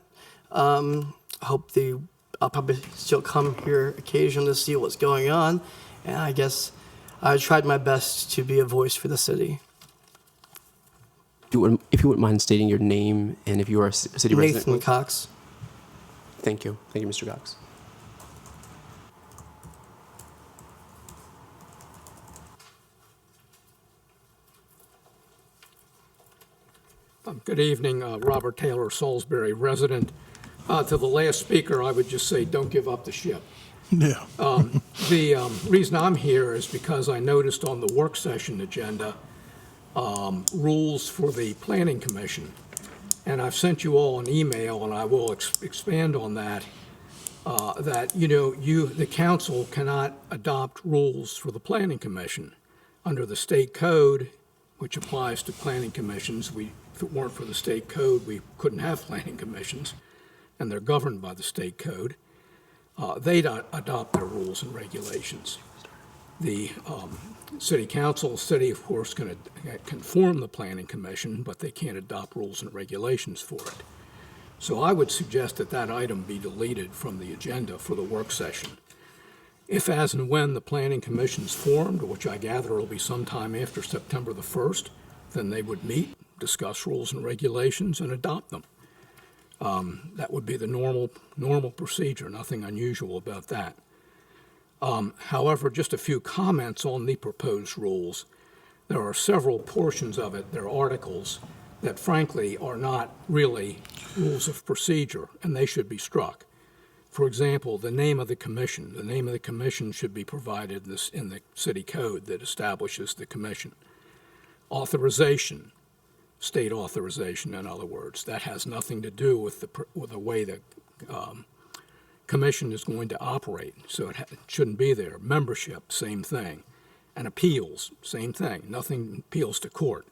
[SPEAKER 14] I'll probably still come here occasionally to see what's going on, and I guess I tried my best to be a voice for the city.
[SPEAKER 1] If you wouldn't mind stating your name and if you are a city resident.
[SPEAKER 14] Nathan Cox.
[SPEAKER 1] Thank you. Thank you, Mr. Cox.
[SPEAKER 15] Good evening, Robert Taylor, Salisbury resident. To the last speaker, I would just say, don't give up the ship.
[SPEAKER 8] Yeah.
[SPEAKER 15] The reason I'm here is because I noticed on the work session agenda rules for the Planning Commission. And I've sent you all an email, and I will expand on that, that, the council cannot adopt rules for the Planning Commission. Under the state code, which applies to planning commissions, if it weren't for the state code, we couldn't have planning commissions, and they're governed by the state code. They adopt their rules and regulations. The city council, of course, can form the planning commission, but they can't adopt rules and regulations for it. So I would suggest that item be deleted from the agenda for the work session. If, as and when the planning commission's formed, which I gather will be sometime after September the 1st, then they would meet, discuss rules and regulations, and adopt them. That would be the normal procedure, nothing unusual about that. However, just a few comments on the proposed rules. there are several portions of it, there are articles, that frankly are not really rules of procedure, and they should be struck. For example, the name of the commission. The name of the commission should be provided in the city code that establishes the commission. Authorization, state authorization, in other words. That has nothing to do with the way the commission is going to operate, so it shouldn't be there. Membership, same thing. And appeals, same thing. Nothing appeals to court.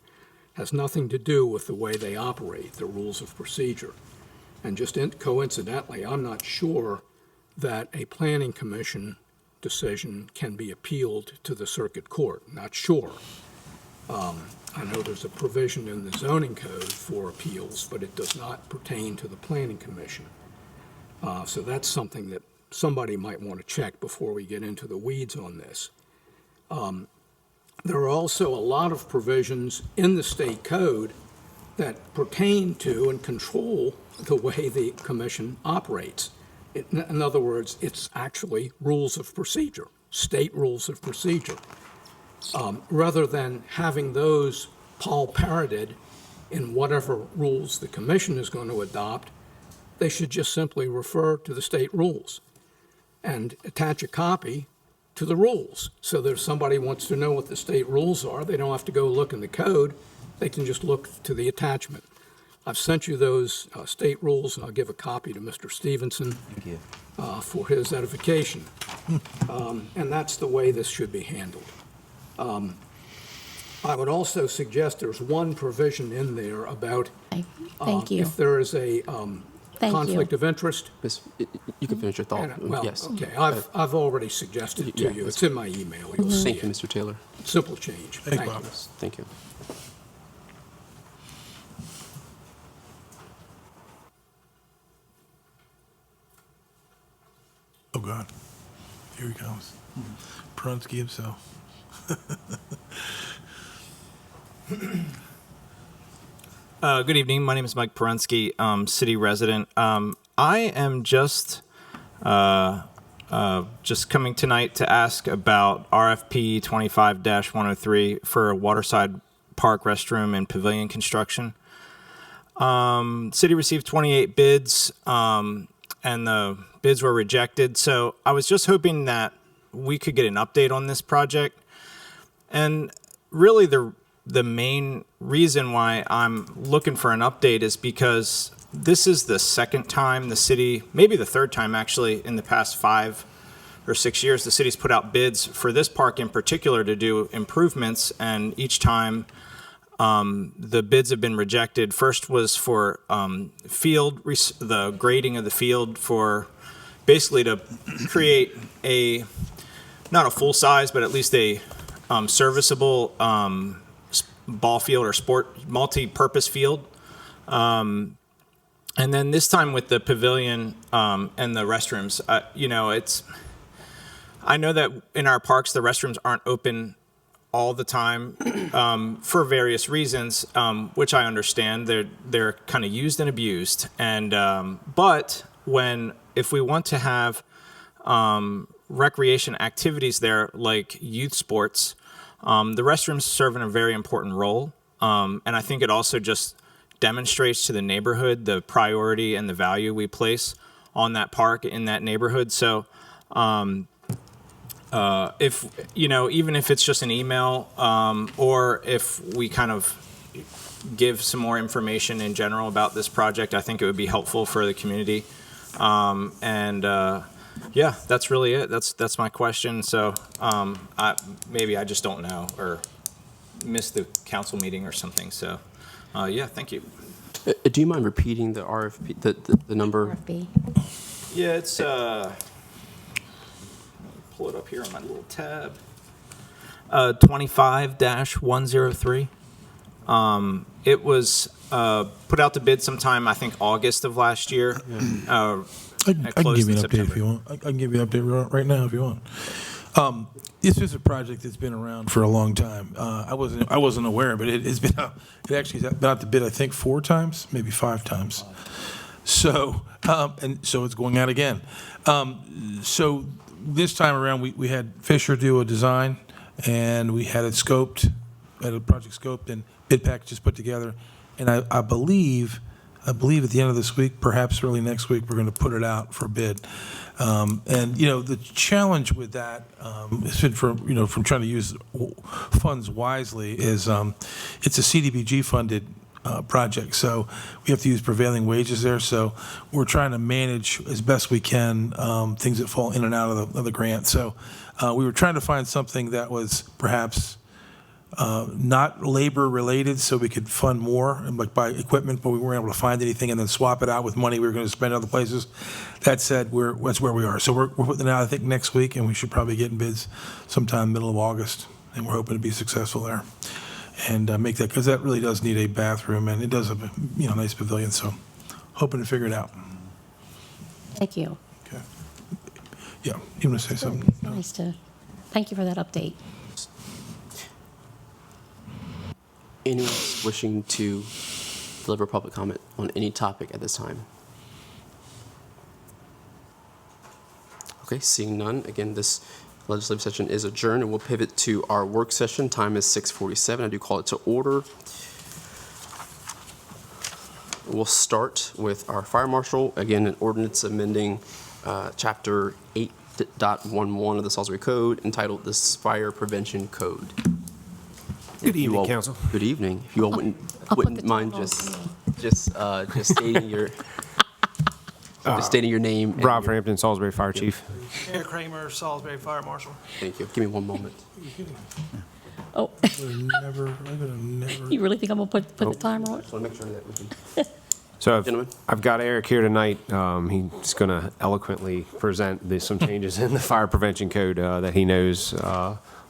[SPEAKER 15] Has nothing to do with the way they operate, the rules of procedure. And just coincidentally, I'm not sure that a planning commission decision can be appealed to the circuit court. Not sure. I know there's a provision in the zoning code for appeals, but it does not pertain to the planning commission. So that's something that somebody might want to check before we get into the weeds on this. There are also a lot of provisions in the state code that pertain to and control the way the commission operates. In other words, it's actually rules of procedure, state rules of procedure. Rather than having those Paul parroted in whatever rules the commission is going to adopt, they should just simply refer to the state rules and attach a copy to the rules. So that if somebody wants to know what the state rules are, they don't have to go look in the code. They can just look to the attachment. I've sent you those state rules, and I'll give a copy to Mr. Stevenson for his edification. And that's the way this should be handled. I would also suggest there's one provision in there about
[SPEAKER 11] Thank you.
[SPEAKER 15] if there is a
[SPEAKER 11] Thank
[SPEAKER 15] conflict
[SPEAKER 11] you.
[SPEAKER 15] of interest.
[SPEAKER 1] Miss, you can finish your thought.
[SPEAKER 15] Well,
[SPEAKER 1] Yes.
[SPEAKER 15] okay, I've already suggested it to
[SPEAKER 1] Yeah,
[SPEAKER 15] you.
[SPEAKER 1] that's-
[SPEAKER 15] It's in my email. You'll see
[SPEAKER 1] Thank you,
[SPEAKER 15] it.
[SPEAKER 1] Mr. Taylor.
[SPEAKER 15] Simple change.
[SPEAKER 8] Thank
[SPEAKER 15] Thank
[SPEAKER 8] you.
[SPEAKER 15] you.
[SPEAKER 1] Thank you.
[SPEAKER 8] Oh, God. Here he comes. Pronsky himself.
[SPEAKER 16] Good evening. My name is Mike Perensky, city resident. I am just coming tonight to ask about RFP 25-103 for a waterside park restroom and pavilion construction. City received 28 bids, and the bids were rejected. So I was just hoping that we could get an update on this project. And really the main reason why I'm looking for an update is because this is the second time the city, maybe the third time actually, in the past 5 or 6 years, the city's put out bids for this park in particular to do improvements, and each time the bids have been rejected. First was for the grading of the field for basically to create not a full size, but at least a serviceable ball field or multi-purpose field. And then this time with the pavilion and the restrooms, I know that in our parks, the restrooms aren't open all the time for various reasons, which I understand. They're kind of used and abused. And but if we want to have recreation activities there, like youth sports, the restrooms serve a very important role. And I think it also just demonstrates to the neighborhood the priority and the value we place on that park in that neighborhood. So if, even if it's just an email, or if we kind of give some more information in general about this project, I think it would be helpful for the community. Yeah, that's really it. That's my question. So maybe I just don't know or missed the council meeting or something. So yeah, thank you.
[SPEAKER 1] Do you mind repeating the RFP, the number?
[SPEAKER 11] RFP.
[SPEAKER 16] Yeah, it's pull it up here on my little tab. 25-103. It was put out to bid sometime, I think, August of last year.
[SPEAKER 8] I can give you an update if you want. I can give you an update right now if you want. This is a project that's been around for a long time. I wasn't aware, but it has been out. It actually has been out to bid, I think, 4 times, maybe 5 times. So so it's going out again. So this time around, we had Fisher do a design, and we had it scoped had a project scoped and bid packages put together. And I believe at the end of this week, perhaps early next week, we're going to put it out for bid. And, the challenge with that has been from trying to use funds wisely is it's a CDBG-funded project, so we have to use prevailing wages there. So we're trying to manage as best we can things that fall in and out of the grant. So we were trying to find something that was perhaps not labor-related, so we could fund more, and like buy equipment, but we weren't able to find anything and then swap it out with money we were going to spend other places. That said, that's where we are. So we're putting it out, I think, next week, and we should probably get in bids sometime middle of August, and we're hoping to be successful there and make that, because that really does need a bathroom, and it does have a nice pavilion, so hoping to figure it out.
[SPEAKER 11] Thank you.
[SPEAKER 8] Okay. Yeah, you want to say something?
[SPEAKER 11] Nice thank you for that update.
[SPEAKER 1] Anyone else wishing to deliver public comment on any topic at this time? Okay, seeing none, again, this legislative session is adjourned, and we'll pivot to our work session. Time is 6:47. I do call it to order. We'll start with our fire marshal. Again, an ordinance amending Chapter 8.11 of the Salisbury Code entitled the Fire Prevention Code.
[SPEAKER 17] Good evening, Council.
[SPEAKER 1] Good evening. If you all wouldn't mind just stating your stating your name.
[SPEAKER 17] Rob Frampton, Salisbury Fire Chief.
[SPEAKER 18] Mayor Kramer, Salisbury Fire Marshal.
[SPEAKER 1] Thank you. Give me one moment.
[SPEAKER 11] Oh. You really think I'm going to put the timer on?
[SPEAKER 1] Just want to make sure that we can.
[SPEAKER 17] So I've got Eric here tonight. He's going to eloquently present some changes in the Fire Prevention Code that he knows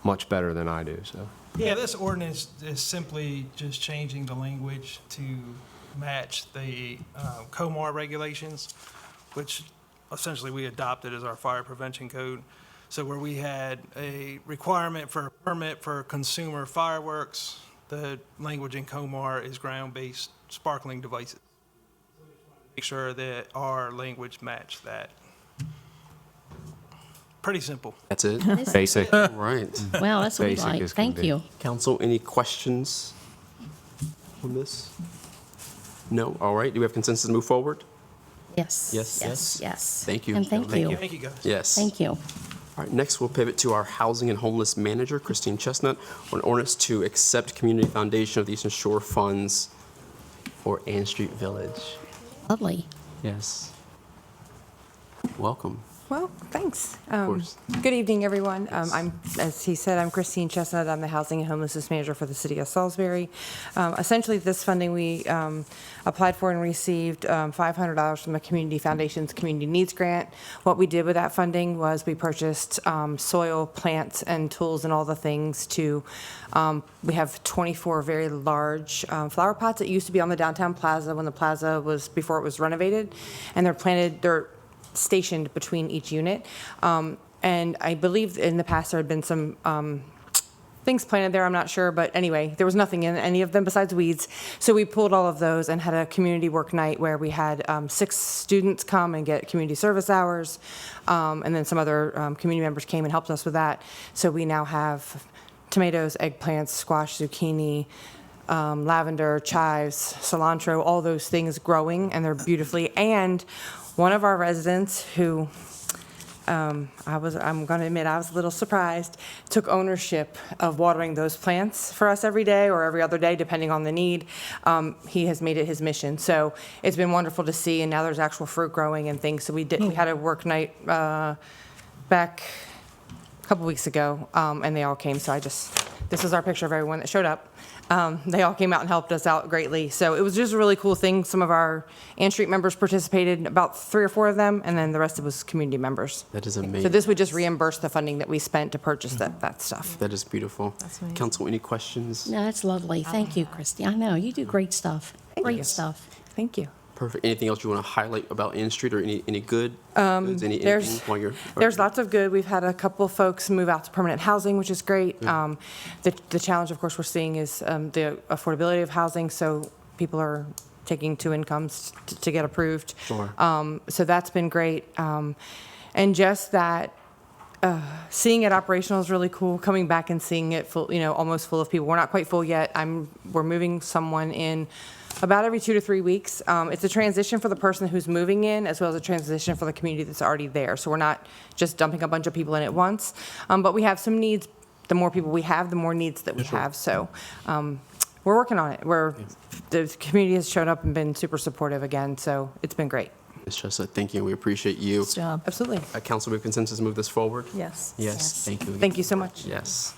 [SPEAKER 17] much better than I do. So.
[SPEAKER 18] Yeah, this ordinance is simply just changing the language to match the COMAR regulations, which essentially we adopted as our fire prevention code. So where we had a requirement for a permit for consumer fireworks, the language in COMAR is ground-based sparkling devices. Make sure that our language matched that. Pretty simple.
[SPEAKER 1] That's it?
[SPEAKER 17] Basic.
[SPEAKER 1] Right.
[SPEAKER 11] Wow, that's what we like. Thank you.
[SPEAKER 1] Council, any questions on this? No? All right. Do we have consensus to move forward?
[SPEAKER 11] Yes.
[SPEAKER 1] Yes.
[SPEAKER 11] Yes. Yes.
[SPEAKER 1] Thank you.
[SPEAKER 11] And thank you.
[SPEAKER 18] Thank you, guys.
[SPEAKER 1] Yes.
[SPEAKER 11] Thank you.
[SPEAKER 1] All right, next we'll pivot to our Housing and Homeless Manager, Christine Chestnut, on ordinance to accept Community Foundation of the Eastern Shore funds for Ann Street Village.
[SPEAKER 11] Lovely.
[SPEAKER 1] Yes. Welcome.
[SPEAKER 19] Well, thanks.
[SPEAKER 1] Of course.
[SPEAKER 19] Good evening, everyone. As he said, I'm Christine Chestnut. I'm the Housing and Homelessness Manager for the City of Salisbury. Essentially, this funding we applied for and received $500 from the Community Foundation's Community Needs Grant. What we did with that funding was we purchased soil, plants, and tools and all the things to, we have 24 very large flower pots that used to be on the downtown plaza when the plaza was, before it was renovated, and they're stationed between each unit. And I believe in the past there had been some things planted there, I'm not sure, but anyway, there was nothing in any of them besides weeds. So we pulled all of those and had a community work night where we had 6 students come and get community service hours, and then some other community members came and helped us with that. So we now have tomatoes, eggplants, squash, zucchini, lavender, chives, cilantro, all those things growing, and they're beautifully. And one of our residents who, I'm going to admit I was a little surprised, took ownership of watering those plants for us every day or every other day, depending on the need. He has made it his mission. So it's been wonderful to see, and now there's actual fruit growing and things. So we had a work night back a couple weeks ago, and they all came. So this is our picture of everyone that showed up. They all came out and helped us out greatly. So it was just a really cool thing. Some of our Ann Street members participated, about 3 or 4 of them, and then the rest of us community members.
[SPEAKER 1] That is amazing.
[SPEAKER 19] So this would just reimburse the funding that we spent to purchase that stuff.
[SPEAKER 1] That is beautiful.
[SPEAKER 19] That's amazing.
[SPEAKER 1] Council, any questions?
[SPEAKER 11] No, that's lovely. Thank you, Christy. I know, you do great stuff. Great
[SPEAKER 19] you.
[SPEAKER 11] stuff.
[SPEAKER 19] Thank you.
[SPEAKER 1] Perfect. Anything else you want to highlight about Ann Street or any good goods? Anything while you're...
[SPEAKER 19] There's lots of good. We've had a couple folks move out to permanent housing, which is great. The challenge, of course, we're seeing is the affordability of housing, so people are taking 2 incomes to get approved.
[SPEAKER 1] Sure.
[SPEAKER 19] So that's been great. And just that seeing it operational is really cool. Coming back and seeing it full, almost full of people. We're not quite full yet. We're moving someone in about every 2 to 3 weeks. It's a transition for the person who's moving in, as well as a transition for the community that's already there. So we're not just dumping a bunch of people in at once, but we have some needs. The more people we have, the more needs that we have. So we're working on it. The community has showed up and been super supportive again. So it's been great.
[SPEAKER 1] Ms. Chestnut, thank you. We appreciate you.
[SPEAKER 3] Good job.
[SPEAKER 19] Absolutely.
[SPEAKER 1] Council, we have consensus to move this forward?
[SPEAKER 3] Yes.
[SPEAKER 1] Yes, thank you.
[SPEAKER 19] Thank you so much.
[SPEAKER 1] Yes.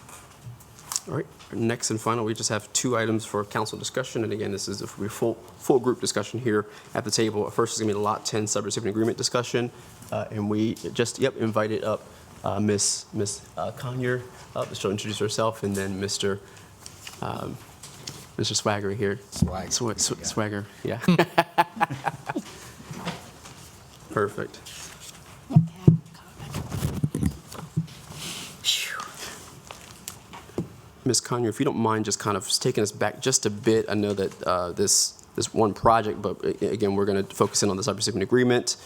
[SPEAKER 1] All right, next and final, we just have 2 items for council discussion. And again, this is a full group discussion here at the table. First is going to be the Lot 10 subrecipient agreement discussion. And we just, invited up Ms. Conyer up. She'll introduce herself, and then Mr. Swagger here. Swagger, yeah. Perfect. Ms. Conyer, if you don't mind just kind of taking us back just a bit. I know that this one project, but again, we're going to focus in on the subrecipient agreement.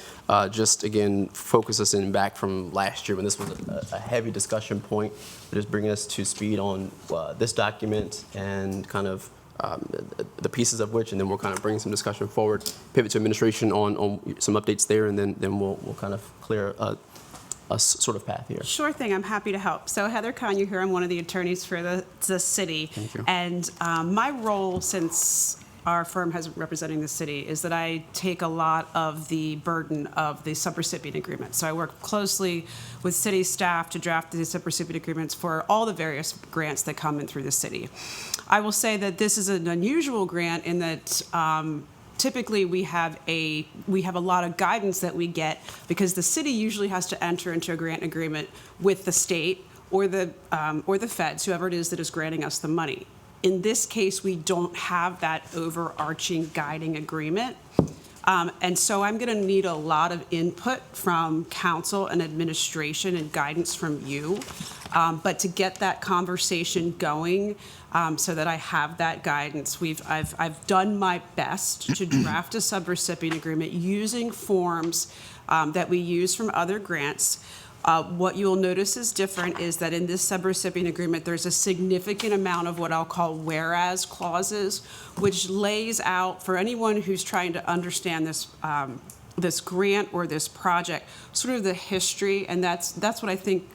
[SPEAKER 1] Just again, focus us in back from last year when this was a heavy discussion point. Just bringing us to speed on this document and kind of the pieces of which, and then we'll kind of bring some discussion forward, pivot to administration on some updates there, and then we'll kind of clear a sort of path here.
[SPEAKER 20] Sure thing, I'm happy to help. So Heather Conyer here, I'm one of the attorneys for the city.
[SPEAKER 1] Thank you.
[SPEAKER 20] And my role, since our firm has representing the city, is that I take a lot of the burden of the subrecipient agreement. So I work closely with city staff to draft the subrecipient agreements for all the various grants that come in through the city. I will say that this is an unusual grant in that typically we have a lot of guidance that we get because the city usually has to enter into a grant agreement with the state or the feds, whoever it is that is granting us the money. In this case, we don't have that overarching guiding agreement. And so I'm going to need a lot of input from council and administration and guidance from you. But to get that conversation going so that I have that guidance, I've done my best to draft a subrecipient agreement using forms that we use from other grants. What you'll notice is different is that in this subrecipient agreement, there's a significant amount of what I'll call whereas clauses, which lays out for anyone who's trying to understand this this grant or this project, sort of the history, and that's what I think,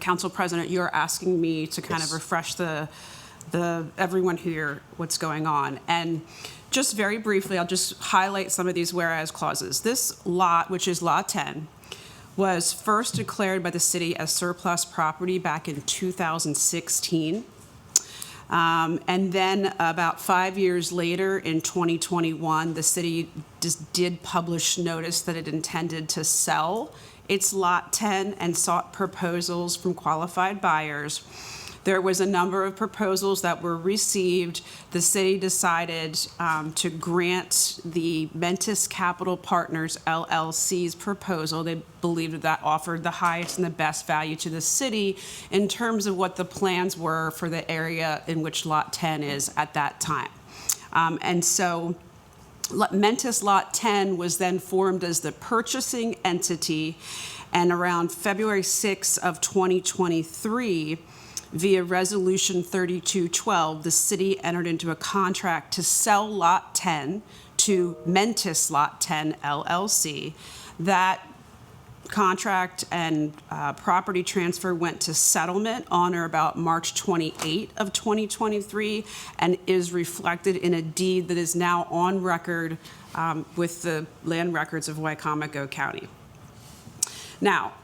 [SPEAKER 20] Council President, you're asking me to kind of refresh the everyone here what's going on. And just very briefly, I'll just highlight some of these whereas clauses. This lot, which is Lot 10, was first declared by the city as surplus property back in 2016. And then about 5 years later, in 2021, the city did publish notice that it intended to sell its Lot 10 and sought proposals from qualified buyers. There was a number of proposals that were received. The city decided to grant the Mentis Capital Partners LLC's proposal. They believed that offered the highest and the best value to the city in terms of what the plans were for the area in which Lot 10 is at that time. And so Mentis Lot 10 was then formed as the purchasing entity, and around February 6 of 2023, via Resolution 3212, the city entered into a contract to sell Lot 10 to Mentis Lot 10 LLC. That contract and property transfer went to settlement on or about March 28 of 2023 and is reflected in a deed that is now on record with the land records of Wycomico County. Now,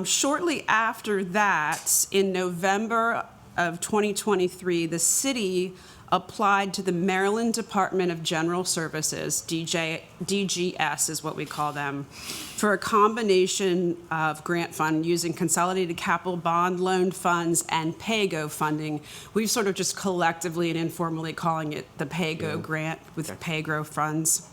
[SPEAKER 20] shortly after that, in November of 2023, the city applied to the Maryland Department of General Services, DGS is what we call them, for a combination of grant fund using consolidated capital bond loan funds and PAYGO funding. We've sort of just collectively and informally calling it the PAYGO grant with PAYGO funds.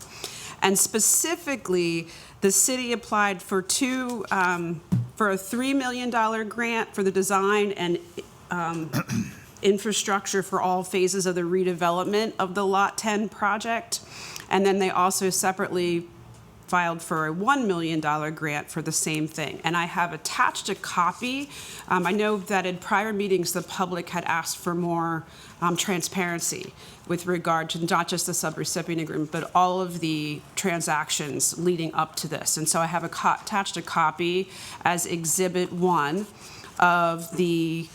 [SPEAKER 20] And specifically, the city applied for a $3 million grant for the design and infrastructure for all phases of the redevelopment of the Lot 10 project. And then they also separately filed for a $1 million grant for the same thing. And I have attached a copy. I know that in prior meetings, the public had asked for more transparency with regard to not just the subrecipient agreement, but all of the transactions leading up to this. And so I have attached a copy as Exhibit 1 of the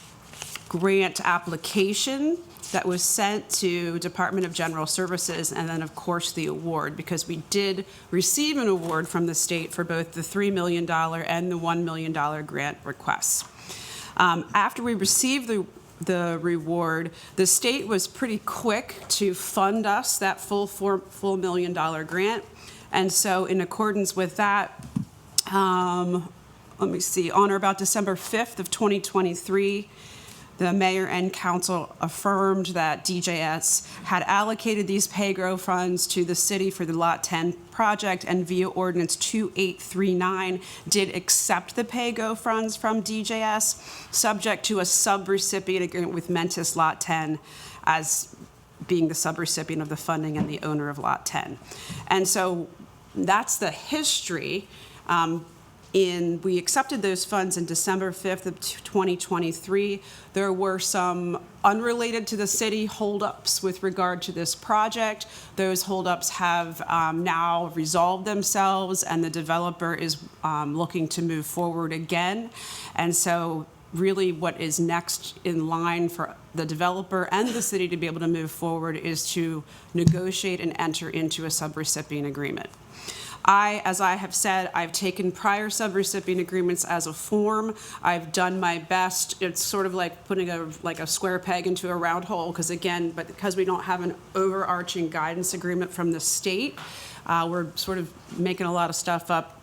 [SPEAKER 20] grant application that was sent to Department of General Services, and then, of course, the award, because we did receive an award from the state for both the $3 million and the $1 million grant requests. After we received the reward, the state was pretty quick to fund us that full $1 million grant. And so in accordance with that, let me see, on or about December 5th of 2023, the mayor and council affirmed that DJS had allocated these PAYGRO funds to the city for the Lot 10 project, and via Ordinance 2839 did accept the PAYGO funds from DJS, subject to a subrecipient agreement with Mentis Lot 10 as being the subrecipient of the funding and the owner of Lot 10. And so that's the history. We accepted those funds in December 5th of 2023. There were some unrelated to the city holdups with regard to this project. Those holdups have now resolved themselves, and the developer is looking to move forward again. And so really what is next in line for the developer and the city to be able to move forward is to negotiate and enter into a subrecipient agreement. As I have said, I've taken prior subrecipient agreements as a form. I've done my best. It's sort of like putting a square peg into a round hole, because we don't have an overarching guidance agreement from the state, we're sort of making a lot of stuff up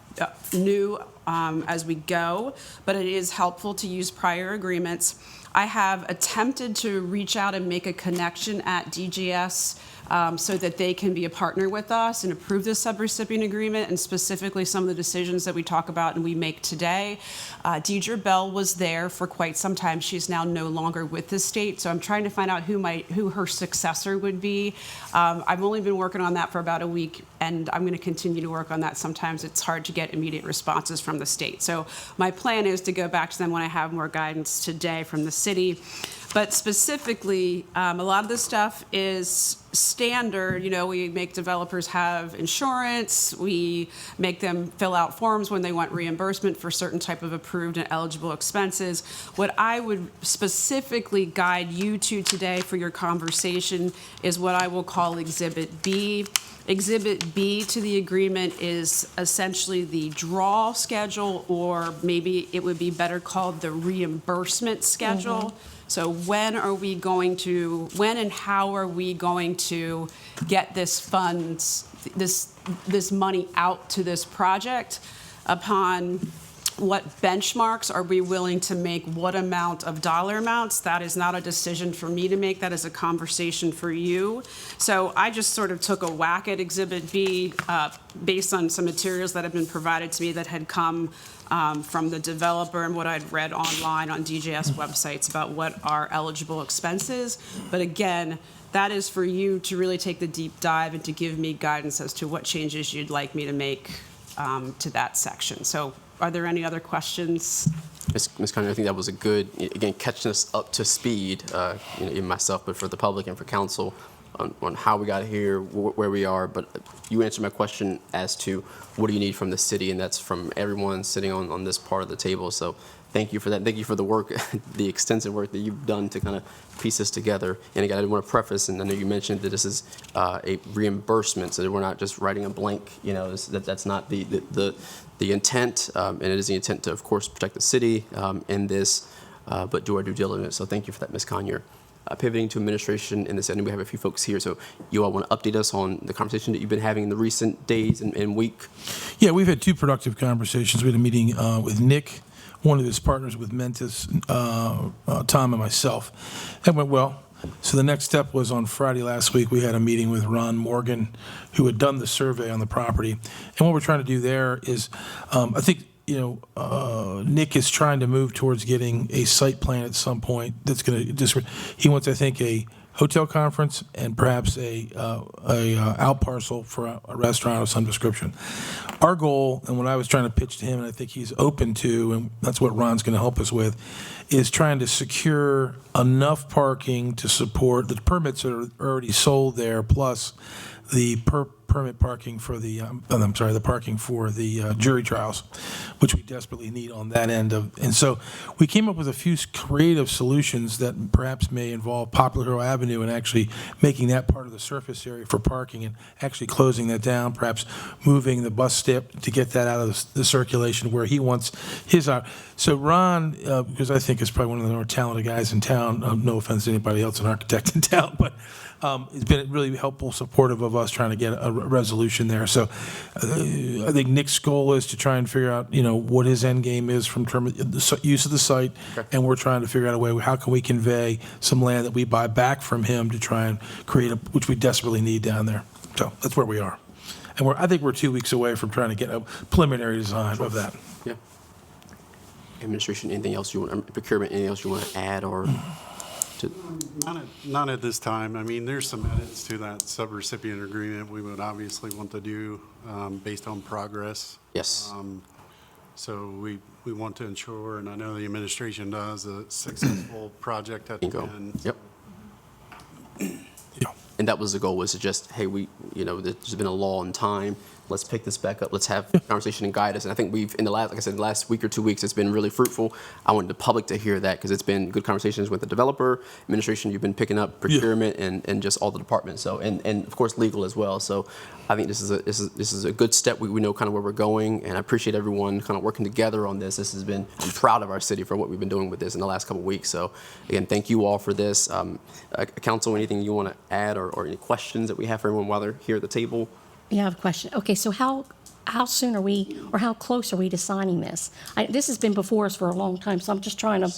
[SPEAKER 20] new as we go, but it is helpful to use prior agreements. I have attempted to reach out and make a connection at DGS so that they can be a partner with us and approve this subrecipient agreement, and specifically some of the decisions that we talk about and we make today. Deidre Bell was there for quite some time. She's now no longer with the state, so I'm trying to find out who her successor would be. I've only been working on that for about a week, and I'm going to continue to work on that. Sometimes it's hard to get immediate responses from the state. So my plan is to go back to them when I have more guidance today from the city. But specifically, a lot of this stuff is standard. We make developers have insurance. We make them fill out forms when they want reimbursement for certain type of approved and eligible expenses. What I would specifically guide you to today for your conversation is what I will call Exhibit B. Exhibit B to the agreement is essentially the draw schedule, or maybe it would be better called the reimbursement schedule. Mm-hmm. So when and how are we going to get this money out to this project? Upon what benchmarks are we willing to make, what amount of dollar amounts? That is not a decision for me to make. That is a conversation for you. So I just sort of took a whack at Exhibit B based on some materials that have been provided to me that had come from the developer and what I'd read online on DJS websites about what are eligible expenses. But again, that is for you to really take the deep dive and to give me guidance as to what changes you'd like me to make to that section. So are there any other questions?
[SPEAKER 1] Ms. Conner, I think that was a good, again, catching us up to speed, even myself, but for the public and for council on how we got here, where we are. But you answered my question as to what do you need from the city, and that's from everyone sitting on this part of the table. So thank you for that. Thank you for the work, the extensive work that you've done to kind of piece this together. And again, I want to preface, and I know you mentioned that this is a reimbursement, so that we're not just writing a blank. That's not the intent, and it is the intent to, of course, protect the city in this, but do our due diligence. So thank you for that, Ms. Conyer. Pivoting to administration in this ending, we have a few folks here. So you all want to update us on the conversation that you've been having in the recent days and week?
[SPEAKER 8] Yeah, we've had two productive conversations. We had a meeting with Nick, one of his partners with Mentis, Tom and myself. That went well. So the next step was on Friday last week, we had a meeting with Ron Morgan, who had done the survey on the property. And what we're trying to do there is, I think, Nick is trying to move towards getting a site plan at some point that's going to he wants, I think, a hotel conference and perhaps a out parcel for a restaurant of some description. Our goal, and what I was trying to pitch to him, and I think he's open to, and that's what Ron's going to help us with, is trying to secure enough parking to support the permits that are already sold there, plus the permit parking for the, the parking for the jury trials, which we desperately need on that end of. And so we came up with a few creative solutions that perhaps may involve Poplar Hill Avenue and actually making that part of the surface area for parking and actually closing that down, perhaps moving the bus stop to get that out of the circulation where he wants his out. So Ron, because I think is probably one of the more talented guys in town, no offense to anybody else, an architect in town, but he's been really helpful, supportive of us trying to get a resolution there. So I think Nick's goal is to try and figure out, what his end game is from terms of the use of the site, and we're trying to figure out a way, how can we convey some land that we buy back from him to try and create which we desperately need down there. So that's where we are. And I think we're 2 weeks away from trying to get a preliminary design of that.
[SPEAKER 1] Yeah. Administration, anything else you want, procurement, anything else you want to add or?
[SPEAKER 10] Not at this time. I mean, there's some edits to that subrecipient agreement we would obviously want to do based on progress.
[SPEAKER 1] Yes.
[SPEAKER 10] So we want to ensure, and I know the administration does, a successful project at the end.
[SPEAKER 1] Yep. And that was the goal, was to just, hey, there's been a lull in time. Let's pick this back up. Let's have a conversation and guide us. And I think like I said, the last week or 2 weeks, it's been really fruitful. I wanted the public to hear that because it's been good conversations with the developer, administration. You've been picking up procurement and just all the departments. So, and of course, legal as well. So I think this is a good step. We know kind of where we're going, and I appreciate everyone kind of working together on this. I'm proud of our city for what we've been doing with this in the last couple of weeks. So again, thank you all for this. Council, anything you want to add or any questions that we have for everyone while they're here at the table?
[SPEAKER 11] Yeah, I have a question. Okay, so how soon are we, or how close are we to signing this? This has been before us for a long time, so I'm just trying to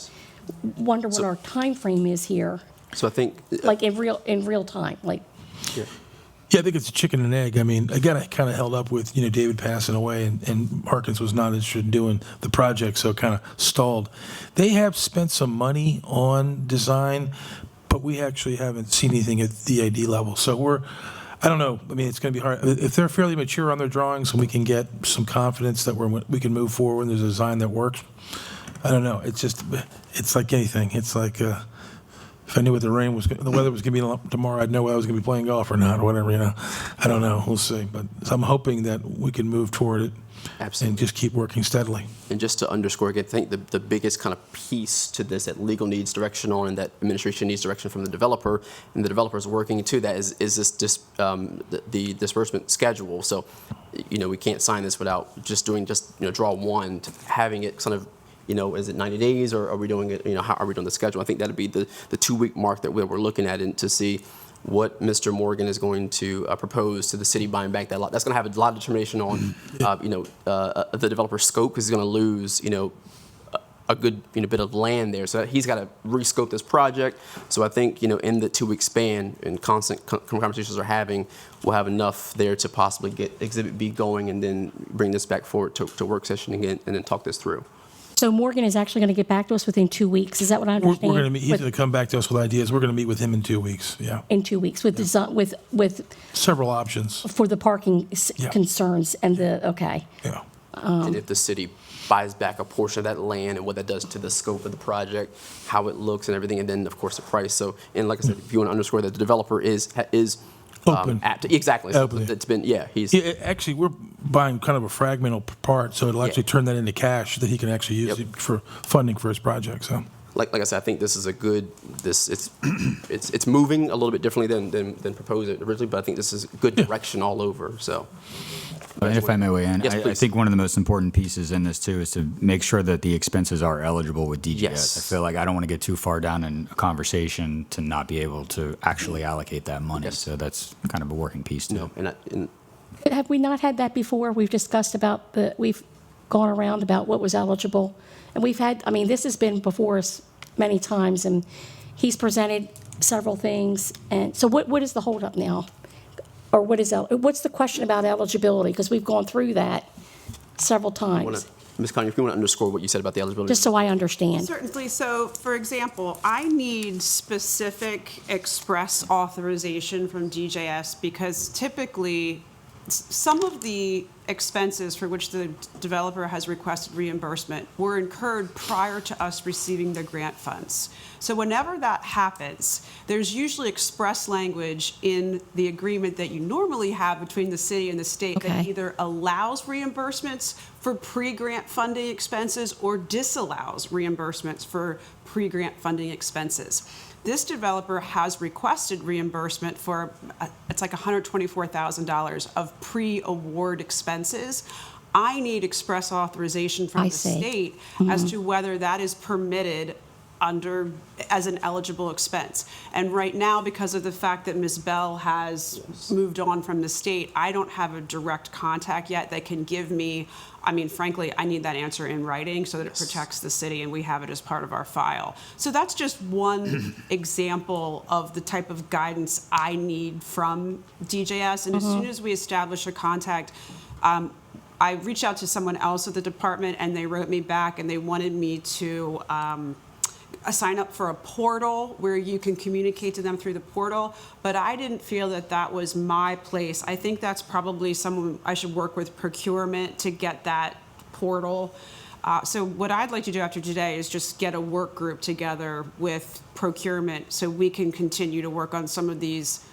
[SPEAKER 11] wonder what our time frame is here.
[SPEAKER 1] So I think,
[SPEAKER 11] like in real time, like.
[SPEAKER 8] Yeah, I think it's a chicken and egg. I mean, again, I kind of held up with, David passing away, and Harkins was not interested in doing the project, so it kind of stalled. They have spent some money on design, but we actually haven't seen anything at DID level. So I don't know. I mean, it's going to be hard. If they're fairly mature on their drawings and we can get some confidence that we can move forward and there's a design that works, I don't know. It's like anything. It's like if I knew what the weather was going to be tomorrow, I'd know whether I was going to be playing golf or not or whatever, I don't know. We'll see. But I'm hoping that we can move toward it. Absolutely. And just keep working steadily.
[SPEAKER 1] And just to underscore again, I think the biggest kind of piece to this that legal needs direction on and that administration needs direction from the developer, and the developer is working to that, is the disbursement schedule. So, we can't sign this without just draw one, to having it kind of, is it 90 days or are we doing it, how are we doing the schedule? I think that'd be the 2-week mark that we're looking at, and to see what Mr. Morgan is going to propose to the city buying back that lot. That's going to have a lot of determination on, the developer's scope, because he's going to lose, a good bit of land there. So he's got to rescope this project. So I think, in the 2-week span and constant conversations we're having, we'll have enough there to possibly get Exhibit B going and then bring this back forward to work session again and then talk this through.
[SPEAKER 11] So Morgan is actually going to get back to us within 2 weeks. Is that what I understand?
[SPEAKER 8] We're going to meet. He's going to come back to us with ideas. We're going to meet with him in 2 weeks. Yeah.
[SPEAKER 11] In 2 weeks with design, with
[SPEAKER 8] several options
[SPEAKER 11] for the parking concerns and okay.
[SPEAKER 8] Yeah.
[SPEAKER 1] And if the city buys back a portion of that land and what that does to the scope of the project, how it looks and everything, and then of course the price. So, and like I said, if you want to underscore that the developer is
[SPEAKER 8] open.
[SPEAKER 1] Exactly. So it's been,
[SPEAKER 8] actually, we're buying kind of a fragmental part, so it'll actually turn that into cash that he can actually use it for funding for his project. So,
[SPEAKER 1] like I said, I think this is a good. It's moving a little bit differently than proposed originally, but I think this is good direction all over. So.
[SPEAKER 21] If I may weigh in,
[SPEAKER 1] yes,
[SPEAKER 21] I think one of the most important pieces in this too is to make sure that the expenses are eligible with DGS.
[SPEAKER 1] Yes.
[SPEAKER 21] I feel like I don't want to get too far down in a conversation to not be able to actually allocate that money.
[SPEAKER 1] Yes.
[SPEAKER 21] So that's kind of a working piece too.
[SPEAKER 1] No, and
[SPEAKER 11] have we not had that before? We've discussed we've gone around about what was eligible, and we've had. I mean, this has been before us many times, and he's presented several things. And so, what is the holdup now? Or what's the question about eligibility? Because we've gone through that several times.
[SPEAKER 1] Ms. Connie, if you want to underscore what you said about the eligibility.
[SPEAKER 11] Just so I understand.
[SPEAKER 20] Certainly. So, for example, I need specific express authorization from DJS because typically some of the expenses for which the developer has requested reimbursement were incurred prior to us receiving the grant funds. So whenever that happens, there's usually express language in the agreement that you normally have between the city and the state that either allows reimbursements for pre-grant funding expenses or disallows reimbursements for pre-grant funding expenses. This developer has requested reimbursement for, it's like $124,000 of pre-award expenses. I need express authorization from the state as to whether that is permitted as an eligible expense. And right now, because of the fact that Ms. Bell has moved on from the state, I don't have a direct contact yet that can give me, I mean, frankly, I need that answer in writing so that it protects the city and we have it as part of our file. So that's just one example of the type of guidance I need from DJS. And as soon as we establish a contact, I reached out to someone else at the department and they wrote me back and they wanted me to sign up for a portal where you can communicate to them through the portal, but I didn't feel that that was my place. I think that's probably someone I should work with procurement to get that portal. So what I'd like to do after today is just get a work group together with procurement so we can continue to work on some of these,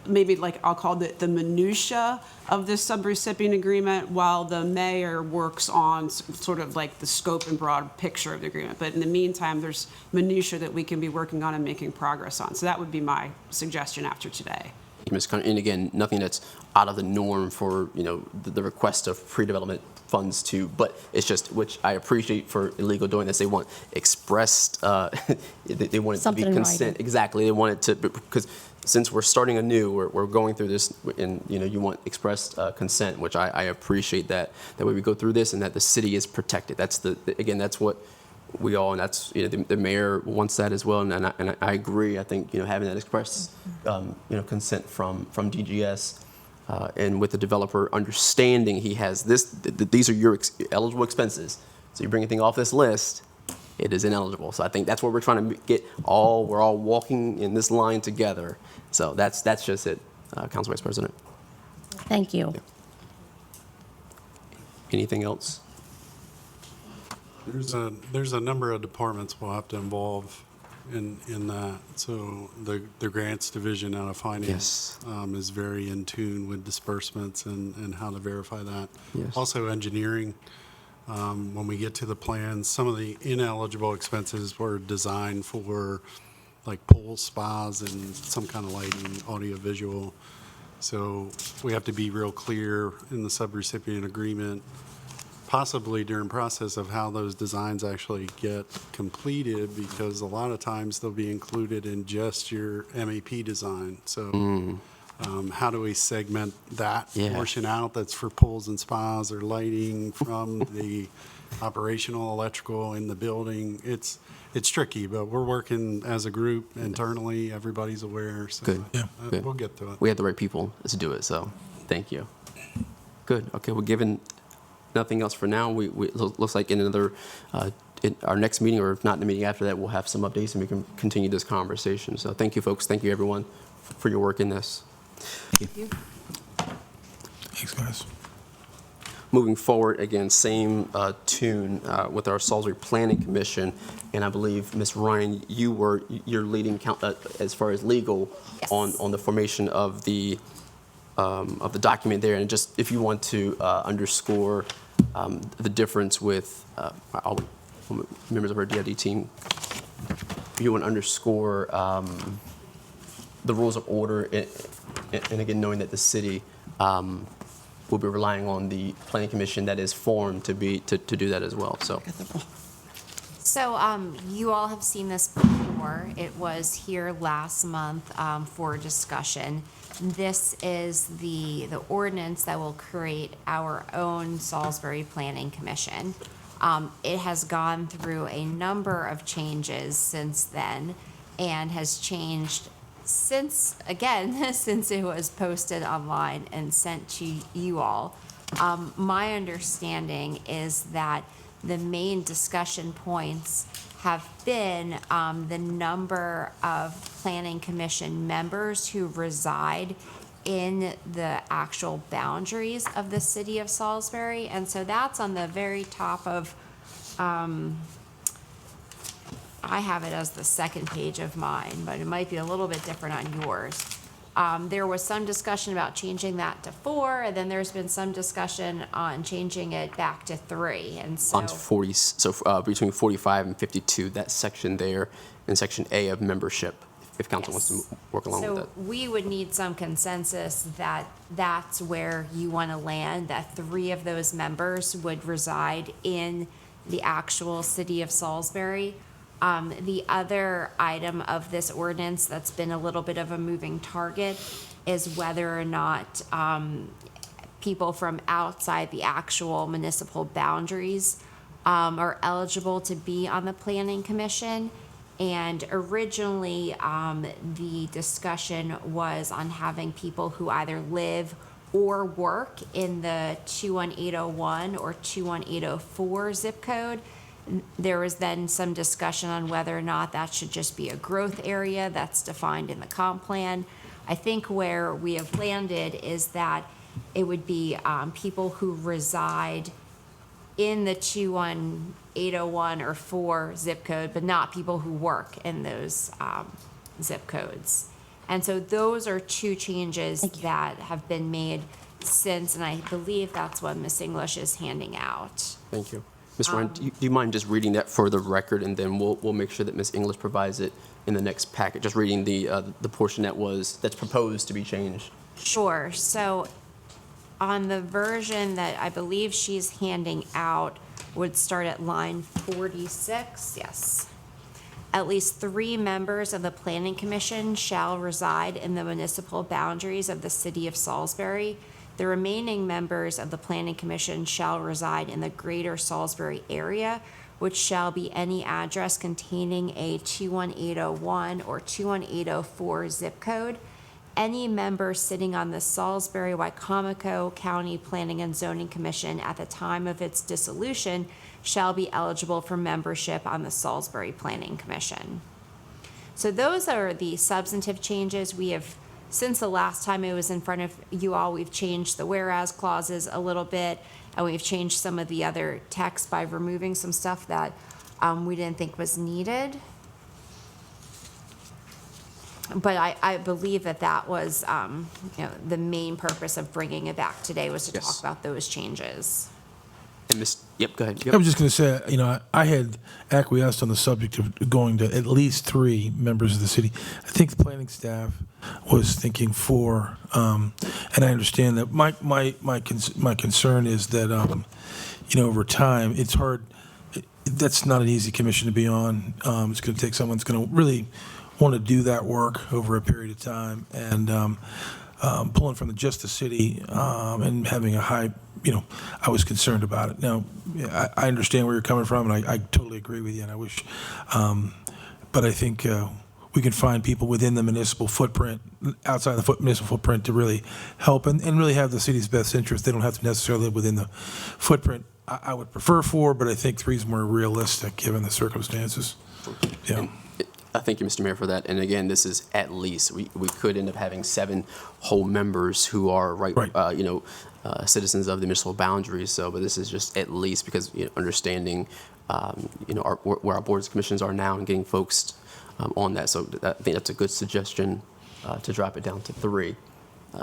[SPEAKER 20] maybe like I'll call it the minutia of this subrecipient agreement while the mayor works on sort of like the scope and broad picture of the agreement. But in the meantime, there's minutia that we can be working on and making progress on. So that would be my suggestion after today.
[SPEAKER 1] Ms. Connie, and again, nothing that's out of the norm for, you know, the request of pre-development funds to, but it's just, which I appreciate for illegal doing this, they want expressed, they want it to be consent. Exactly, they want it to, because since we're starting anew, we're going through this, and you know, you want expressed consent, which I appreciate that way we go through this, and that the city is protected. That's again, that's what we all, and that's, you know, the mayor wants that as well, and I agree. I think, you know, having that express, you know, consent from DGS, and with the developer understanding he has this, these are your eligible expenses. So you bring anything off this list, it is ineligible. So I think that's what we're trying to get we're all walking in this line together. So that's just it, Council Vice President.
[SPEAKER 11] Thank you.
[SPEAKER 1] Yeah. Anything else?
[SPEAKER 10] There's a number of departments we'll have to involve in that. So the grants division out of finance is very in tune with disbursements and how to verify that.
[SPEAKER 1] Yes.
[SPEAKER 10] Also engineering. When we get to the plans, some of the ineligible expenses were designed for like pools, spas, and some kind of lighting, audio visual. So we have to be real clear in the subrecipient agreement, possibly during process of how those designs actually get completed, because a lot of times they'll be included in just your MAP design. So how do we segment that portion out that's for pools and spas or lighting from the operational electrical in the building? It's tricky, but we're working as a group internally. Everybody's aware. So
[SPEAKER 1] Good. Good.
[SPEAKER 10] We'll get to it.
[SPEAKER 1] We have the right people to do it, so thank you. Good. Okay, well, given nothing else for now, we looks like in another, in our next meeting, or if not in the meeting after that, we'll have some updates and we can continue this conversation. So thank you, folks. Thank you, everyone, for your work in this.
[SPEAKER 20] Thank you.
[SPEAKER 8] Thanks, guys.
[SPEAKER 1] Moving forward, again, same tune with our Salisbury Planning Commission, and I believe, Ms. Ryan, you're leading as far as legal on the formation of the document there, and just if you want to underscore the difference with all members of our DID team, if you want to underscore the rules of order, and again, knowing that the city will be relying on the planning commission that is formed to do that as well.
[SPEAKER 12] So you all have seen this before. It was here last month for discussion. This is the ordinance that will create our own Salisbury Planning Commission. It has gone through a number of changes since then and has changed since it was posted online and sent to you all. My understanding is that the main discussion points have been the number of planning commission members who reside in the actual boundaries of the city of Salisbury. And so that's on the very top of, I have it as the second page of mine, but it might be a little bit different on yours. There was some discussion about changing that to 4, and then there's been some discussion on changing it back to 3. And so
[SPEAKER 1] On 40, between 45 and 52, that section there in section A of membership, if council wants to work along with that.
[SPEAKER 12] So we would need some consensus that that's where you want to land, that 3 of those members would reside in the actual city of Salisbury. The other item of this ordinance that's been a little bit of a moving target is whether or not people from outside the actual municipal boundaries are eligible to be on the planning commission. And originally, the discussion was on having people who either live or work in the 21801 or 21804 zip code. There was then some discussion on whether or not that should just be a growth area that's defined in the comp plan. I think where we have landed is that it would be people who reside in the 21801 or 4 zip code, but not people who work in those zip codes. And so those are 2 changes that have been made since, and I believe that's what Ms. English is handing out.
[SPEAKER 1] Thank you. Ms. Ryan, do you mind just reading that for the record, and then we'll make sure that Ms. English provides it in the next packet, just reading the portion that's proposed to be changed.
[SPEAKER 12] Sure. So on the version that I believe she's handing out would start at line 46, yes. At least 3 members of the Planning Commission shall reside in the municipal boundaries of the city of Salisbury. The remaining members of the Planning Commission shall reside in the greater Salisbury area, which shall be any address containing a 21801 or 21804 zip code. Any member sitting on the Salisbury-Wycomico County Planning and Zoning Commission at the time of its dissolution shall be eligible for membership on the Salisbury Planning Commission. So those are the substantive changes. We have, since the last time it was in front of you all, we've changed the whereas clauses a little bit, and we've changed some of the other text by removing some stuff that we didn't think was needed. But I believe that was the main purpose of bringing it back today was to talk about those changes.
[SPEAKER 1] And yep, go ahead. Yep.
[SPEAKER 8] I was just going to say, I had acquiesced on the subject of going to at least 3 members of the city. I think the planning staff was thinking 4, and I understand that. My concern is that, over time, it's hard. That's not an easy commission to be on. It's going to take someone that's going to really want to do that work over a period of time, and pulling from just the city and having a high, I was concerned about it. Now, I understand where you're coming from, and I totally agree with you, and I wish, but I think we can find people within the municipal footprint, outside the municipal footprint, to really help and really have the city's best interest. They don't have to necessarily live within the footprint. I would prefer 4, but I think 3 is more realistic given the circumstances. Yeah.
[SPEAKER 1] Thank you, Mr. Mayor, for that. And again, this is at least. We could end up having 7 whole members who are citizens of the municipal boundaries. So, but this is just at least because understanding, where our boards and commissions are now and getting folks on that. So I think that's a good suggestion to drop it down to 3,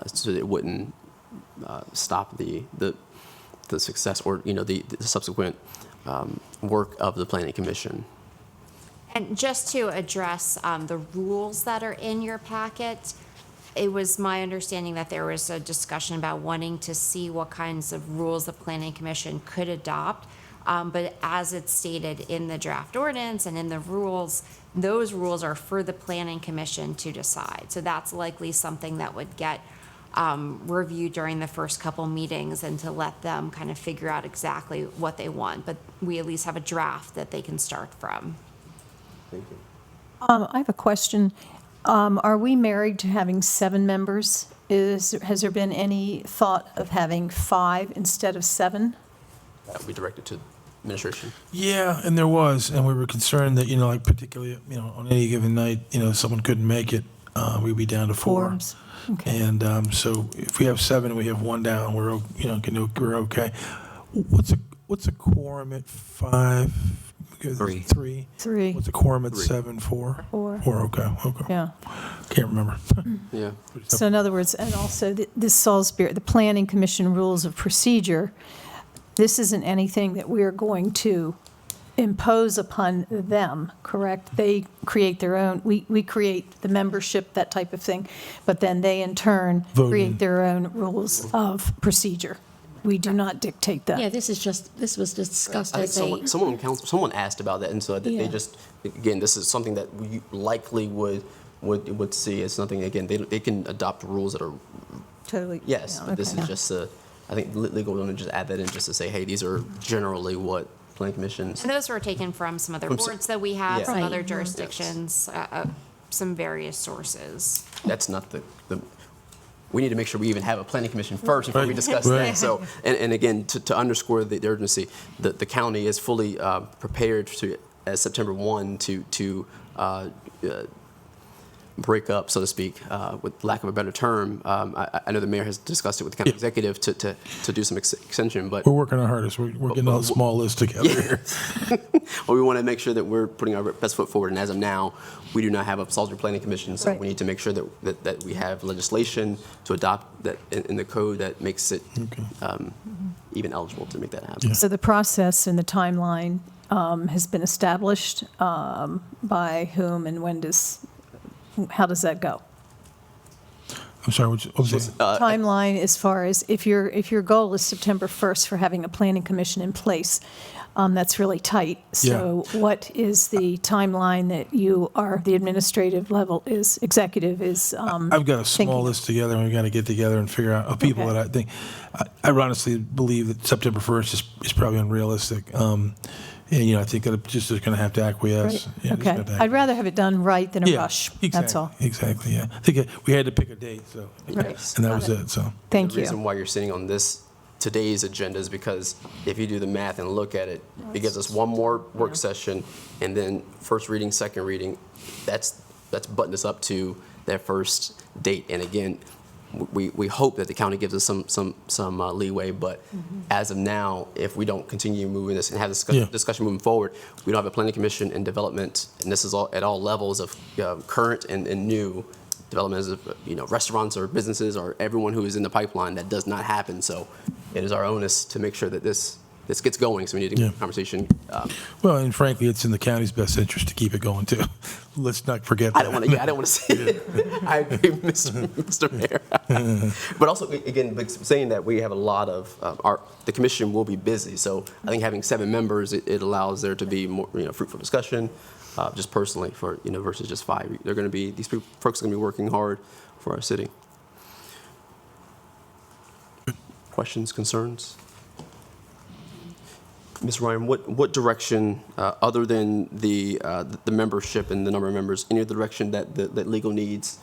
[SPEAKER 1] so that it wouldn't stop the success or the subsequent work of the planning commission.
[SPEAKER 12] And just to address the rules that are in your packet, it was my understanding that there was a discussion about wanting to see what kinds of rules the Planning Commission could adopt. But as it's stated in the draft ordinance and in the rules, those rules are for the Planning Commission to decide. So that's likely something that would get reviewed during the first couple meetings and to let them kind of figure out exactly what they want. But we at least have a draft that they can start from.
[SPEAKER 1] Thank you.
[SPEAKER 3] I have a question. Are we married to having 7 members? Has there been any thought of having 5 instead of 7?
[SPEAKER 1] That would be directed to administration.
[SPEAKER 8] Yeah, and there was, and we were concerned that, like particularly, on any given night, someone couldn't make it, we'd be down to four.
[SPEAKER 3] Forms. Okay.
[SPEAKER 8] And so if we have 7 and we have 1 down, we're okay. What's a quorum at 5?
[SPEAKER 17] 3.
[SPEAKER 8] 3.
[SPEAKER 3] 3.
[SPEAKER 8] What's a quorum at
[SPEAKER 1] 3.
[SPEAKER 8] 7? 4.
[SPEAKER 3] 4.
[SPEAKER 8] 4. Okay.
[SPEAKER 3] Yeah.
[SPEAKER 8] Can't remember.
[SPEAKER 1] Yeah.
[SPEAKER 3] So in other words, and also this Salisbury, the Planning Commission rules of procedure, this isn't anything that we're going to impose upon them, correct? They create their own, we create the membership, that type of thing, but then they in turn
[SPEAKER 8] Vote in.
[SPEAKER 3] create their own rules of procedure. We do not dictate that.
[SPEAKER 11] Yeah, this was discussed
[SPEAKER 1] I think
[SPEAKER 11] as a,
[SPEAKER 1] someone on council, someone asked about that, and so they
[SPEAKER 11] Yeah.
[SPEAKER 1] just, again, this is something that we likely would see as something, again, they can adopt rules that are,
[SPEAKER 3] Totally.
[SPEAKER 1] yes,
[SPEAKER 3] yeah,
[SPEAKER 1] but this
[SPEAKER 3] okay.
[SPEAKER 1] is just I think legal would just add that in just to say, hey, these are generally what planning commissions.
[SPEAKER 12] And those were taken from some other
[SPEAKER 1] From s-
[SPEAKER 12] boards that we have,
[SPEAKER 1] Yeah.
[SPEAKER 12] from
[SPEAKER 11] Right.
[SPEAKER 12] other jurisdictions, some various sources.
[SPEAKER 1] That's not the, we need to make sure we even have a planning commission first before we
[SPEAKER 8] Right.
[SPEAKER 1] discuss
[SPEAKER 8] Right.
[SPEAKER 1] that. So, and again, to underscore the urgency, the county is fully prepared to, as September 1, to break up, so to speak, with lack of a better term. I know the mayor has discussed it with the county executive to do some extension, but
[SPEAKER 8] We're working our hardest. We're getting a small list together here.
[SPEAKER 1] well, we want to make sure that we're putting our best foot forward. And as of now, we do not have a Salisbury Planning Commission, so
[SPEAKER 3] Right.
[SPEAKER 1] we need to make sure that we have legislation to adopt that in the code that makes it even eligible to make that happen.
[SPEAKER 3] So the process and the timeline has been established by whom and how does that go?
[SPEAKER 8] I'm sorry, what was that?
[SPEAKER 3] Timeline as far as if your goal is September 1st for having a planning commission in place, that's really tight. So what is the timeline that the administrative level executive is
[SPEAKER 8] I've got a small
[SPEAKER 3] thinking?
[SPEAKER 8] list together, and we've got to get together and figure out people
[SPEAKER 3] Okay.
[SPEAKER 8] that I think. I honestly believe that September 1st is probably unrealistic. And I think that just is going to have to acquiesce.
[SPEAKER 3] Right.
[SPEAKER 8] Yeah, just
[SPEAKER 3] Okay.
[SPEAKER 8] have to
[SPEAKER 3] I'd rather have it done right than a
[SPEAKER 8] Yeah,
[SPEAKER 3] rush.
[SPEAKER 8] Exactly,
[SPEAKER 3] That's all.
[SPEAKER 8] Exactly, yeah. I think we had to pick a date, so.
[SPEAKER 3] Right.
[SPEAKER 8] And that was it, so.
[SPEAKER 3] Thank
[SPEAKER 1] The
[SPEAKER 3] you.
[SPEAKER 1] reason why you're sitting on today's agenda is because if you do the math and look at it, it gives us one more work session, and then first reading, second reading, that's buttoned us up to that first date. And again, we hope that the county gives us some leeway, but as of now, if we don't continue moving this and have this discussion moving forward, we don't have a planning commission and development, and this is all at all levels of current and new development, as restaurants or businesses or everyone who is in the pipeline. That does not happen. So it is our onus to make sure that this gets going. So we need to get a conversation.
[SPEAKER 8] Well, and frankly, it's in the county's best interest to keep it going too. Let's not forget that.
[SPEAKER 1] I don't want to say it. I agree, Mr. Mayor. But also, again, saying that we have a lot of the commission will be busy. So I think having 7 members, it allows there to be more fruitful discussion. Just personally, for versus just 5, they're going to be these folks are going to be working hard for our city. Questions, concerns? Ms. Ryan, what direction, other than the membership and the number of members, any other direction that legal needs?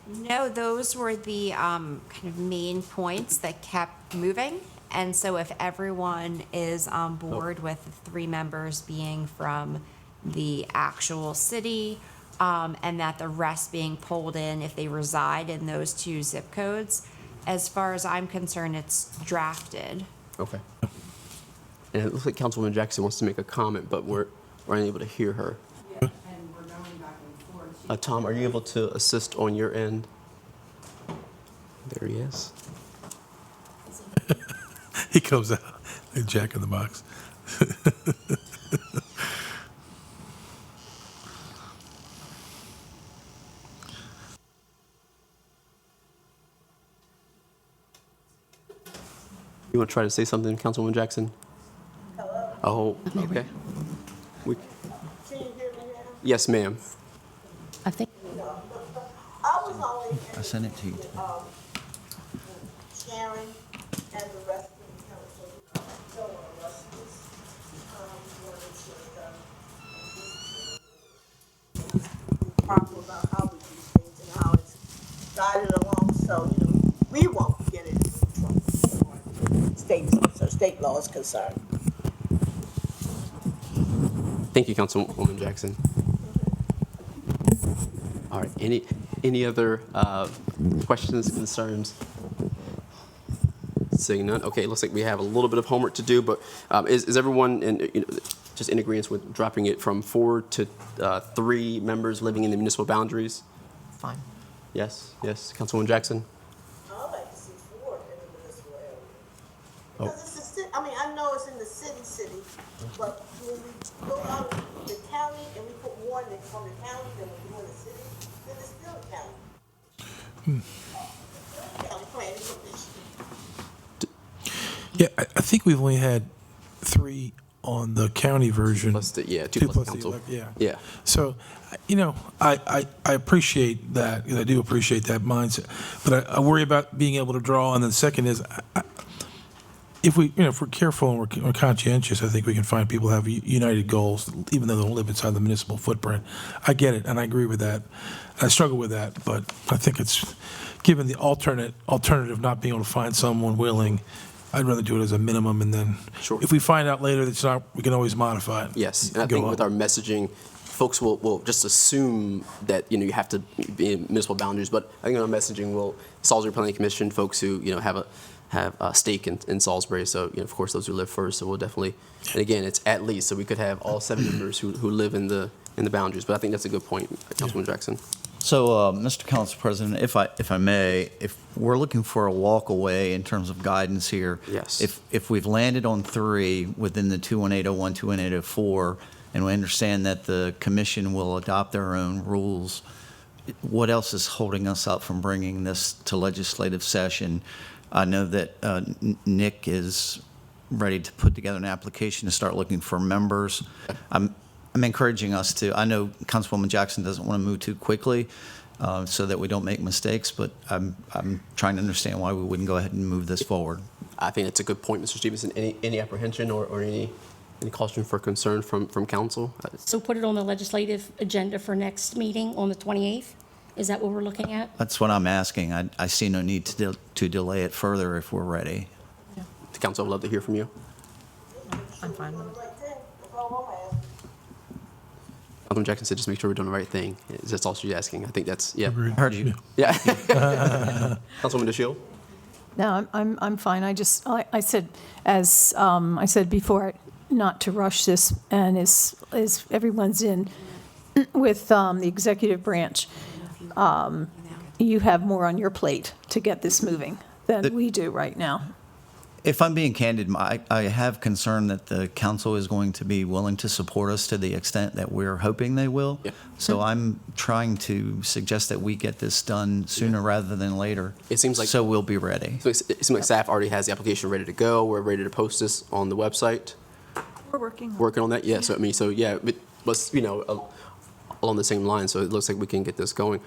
[SPEAKER 12] No, those were the kind of main points that kept moving. And so if everyone is on board with the 3 members being from the actual city, and that the rest being pulled in if they reside in those 2 zip codes, as far as I'm concerned, it's drafted.
[SPEAKER 1] Okay. And it looks like Councilwoman Jackson wants to make a comment, but we're unable to hear her.
[SPEAKER 19] And we're going back and forth.
[SPEAKER 1] Tom, are you able to assist on your end? There he is.
[SPEAKER 8] He comes out like Jack in the Box.
[SPEAKER 1] You want to try to say something, Councilwoman Jackson? Hello? Oh, okay.
[SPEAKER 4] Can you hear me now?
[SPEAKER 1] Yes, ma'am.
[SPEAKER 11] I think,
[SPEAKER 4] I was only
[SPEAKER 21] I sent it to you.
[SPEAKER 4] Sharon and the rest of the council, so on us, proper about how we do things and how it's guided along, so, we won't get into trouble. State law is concerned.
[SPEAKER 1] Thank you, Councilwoman Jackson. All right, any other questions, concerns? Seeing none, okay, it looks like we have a little bit of homework to do, but is everyone just in agreement with dropping it from 4 to 3 members living in the municipal boundaries?
[SPEAKER 7] Fine.
[SPEAKER 1] Yes, Councilwoman Jackson?
[SPEAKER 4] I like to see 4 in the municipal area.
[SPEAKER 1] Oh.
[SPEAKER 4] Because it's a city, I mean, I know it's in the city, but when we go out the county and we put more in from the county than we do in the city, then it's still a county. County planning commission.
[SPEAKER 8] Yeah, I think we've only had 3 on the county version.
[SPEAKER 1] Plus two plus council. Yeah.
[SPEAKER 8] So, I appreciate that. I do appreciate that mindset, but I worry about being able to draw. And then second is, if we're careful and we're conscientious, I think we can find people who have united goals, even though they don't live inside the municipal footprint. I get it, and I agree with that. I struggle with that, but I think it's given the alternative not being able to find someone willing. I'd rather do it as a minimum, and then if we find out later that it's not, we can always modify it.
[SPEAKER 1] Yes, and I think with our messaging, folks will just assume that you have to be in municipal boundaries. But I think in our messaging, Salisbury Planning Commission folks who have a stake in Salisbury. So of course those who live first. So we'll definitely, and again, it's at least, so we could have all 7 members who live in the boundaries. But I think that's a good point, Councilman Jackson.
[SPEAKER 5] So, Mr. Council President, if I may, if we're looking for a walk away in terms of guidance here,
[SPEAKER 1] yes.
[SPEAKER 5] If we've landed on 3 within the 21801, 21804, and we understand that the commission will adopt their own rules, what else is holding us up from bringing this to legislative session? I know that Nick is ready to put together an application to start looking for members. I'm encouraging us to, I know Councilwoman Jackson doesn't want to move too quickly so that we don't make mistakes, but I'm trying to understand why we wouldn't go ahead and move this forward.
[SPEAKER 1] I think that's a good point, Mr. Stevenson. Any apprehension or any caution for concern from council?
[SPEAKER 11] So put it on the legislative agenda for next meeting on the 28th? Is that what we're looking at?
[SPEAKER 5] That's what I'm asking. I see no need to delay it further if we're ready.
[SPEAKER 1] Yeah. The council would love to hear from you.
[SPEAKER 7] I'm fine with it.
[SPEAKER 1] Councilman Jackson said just make sure we're doing the right thing. That's all she's asking. I think that's, yeah.
[SPEAKER 5] I heard you.
[SPEAKER 1] Yeah. Councilwoman DeShield?
[SPEAKER 3] No, I'm fine. I said, as I said before, not to rush this, and as everyone's in with the executive branch, you have more on your plate to get this moving than we do right now.
[SPEAKER 5] If I'm being candid, I have concern that the council is going to be willing to support us to the extent that we're hoping they will.
[SPEAKER 1] Yeah.
[SPEAKER 5] So I'm trying to suggest that we get this done sooner rather than later.
[SPEAKER 1] It seems like
[SPEAKER 5] so we'll be ready.
[SPEAKER 1] So it seems like staff already has the application ready to go. We're ready to post this on the website.
[SPEAKER 7] We're working
[SPEAKER 1] on that. Yeah. So it was along the same line. So it looks like we can get this going.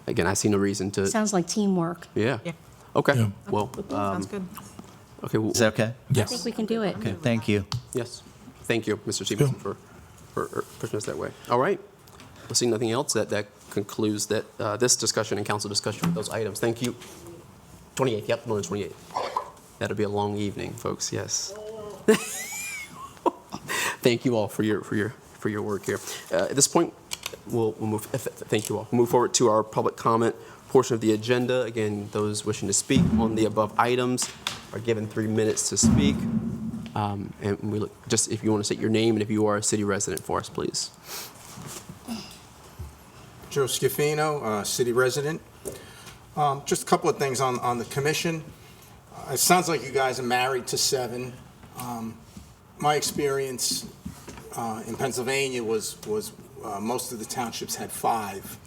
[SPEAKER 1] Again, I see no reason to.
[SPEAKER 11] Sounds like teamwork.
[SPEAKER 1] Yeah. Okay.
[SPEAKER 8] Yeah.
[SPEAKER 1] Well.
[SPEAKER 7] Sounds good.
[SPEAKER 1] Okay.
[SPEAKER 5] Is that okay?
[SPEAKER 11] I think we can do it.
[SPEAKER 5] Okay, thank you.
[SPEAKER 1] Yes. Thank you, Mr. Stevenson, for pushing us that way. All right. We'll see nothing else. That concludes this discussion and council discussion with those items. Thank you. 28th. Yep, on the 28th. That'll be a long evening, folks. Yes. Thank you all for your work here. At this point, we'll move. Thank you all. We'll move forward to our public comment portion of the agenda. Again, those wishing to speak on the above items are given 3 minutes to speak. And we look, just if you want to state your name and if you are a city resident for us, please.
[SPEAKER 22] Joe Scafino, city resident. Just a couple of things on the commission. It sounds like you guys are married to 7. My experience in Pennsylvania was most of the townships had 5.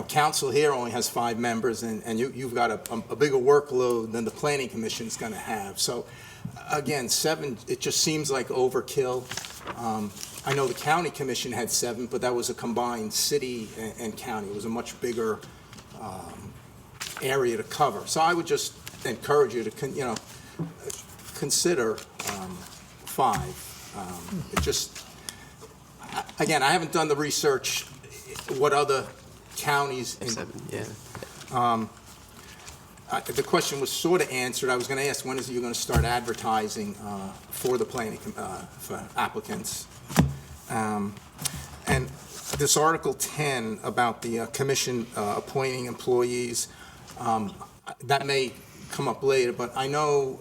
[SPEAKER 22] Council here only has 5 members, and you've got a bigger workload than the planning commission is going to have. So, again, 7, it just seems like overkill. I know the county commission had 7, but that was a combined city and county. It was a much bigger area to cover. So I would just encourage you to, consider 5. It just, again, I haven't done the research what other counties. The question was sort of answered. I was going to ask, when is you going to start advertising for the planning for applicants? And this Article 10 about the commission appointing employees, that may come up later, but I know,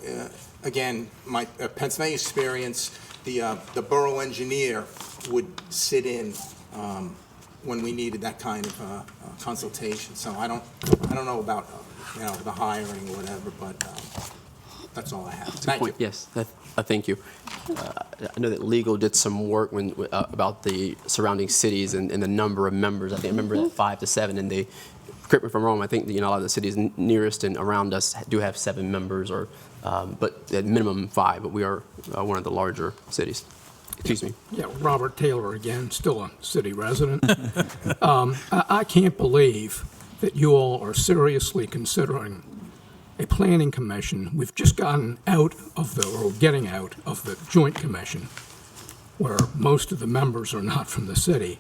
[SPEAKER 22] again, my Pennsylvania experience, the borough engineer would sit in when we needed that kind of consultation. So I don't know about the hiring or whatever, but that's all I have. Thank you.
[SPEAKER 1] Yes, thank you. I know that legal did some work about the surrounding cities and the number of members. I think I remember that 5 to 7, and they, correct me if I'm wrong, I think a lot of the cities nearest and around us do have 7 members, or but at minimum 5. But we are one of the larger cities. Excuse me.
[SPEAKER 15] Yeah, Robert Taylor again, still a city resident. I can't believe that you all are seriously considering a planning commission. We've just gotten out of or getting out of the joint commission, where most of the members are not from the city,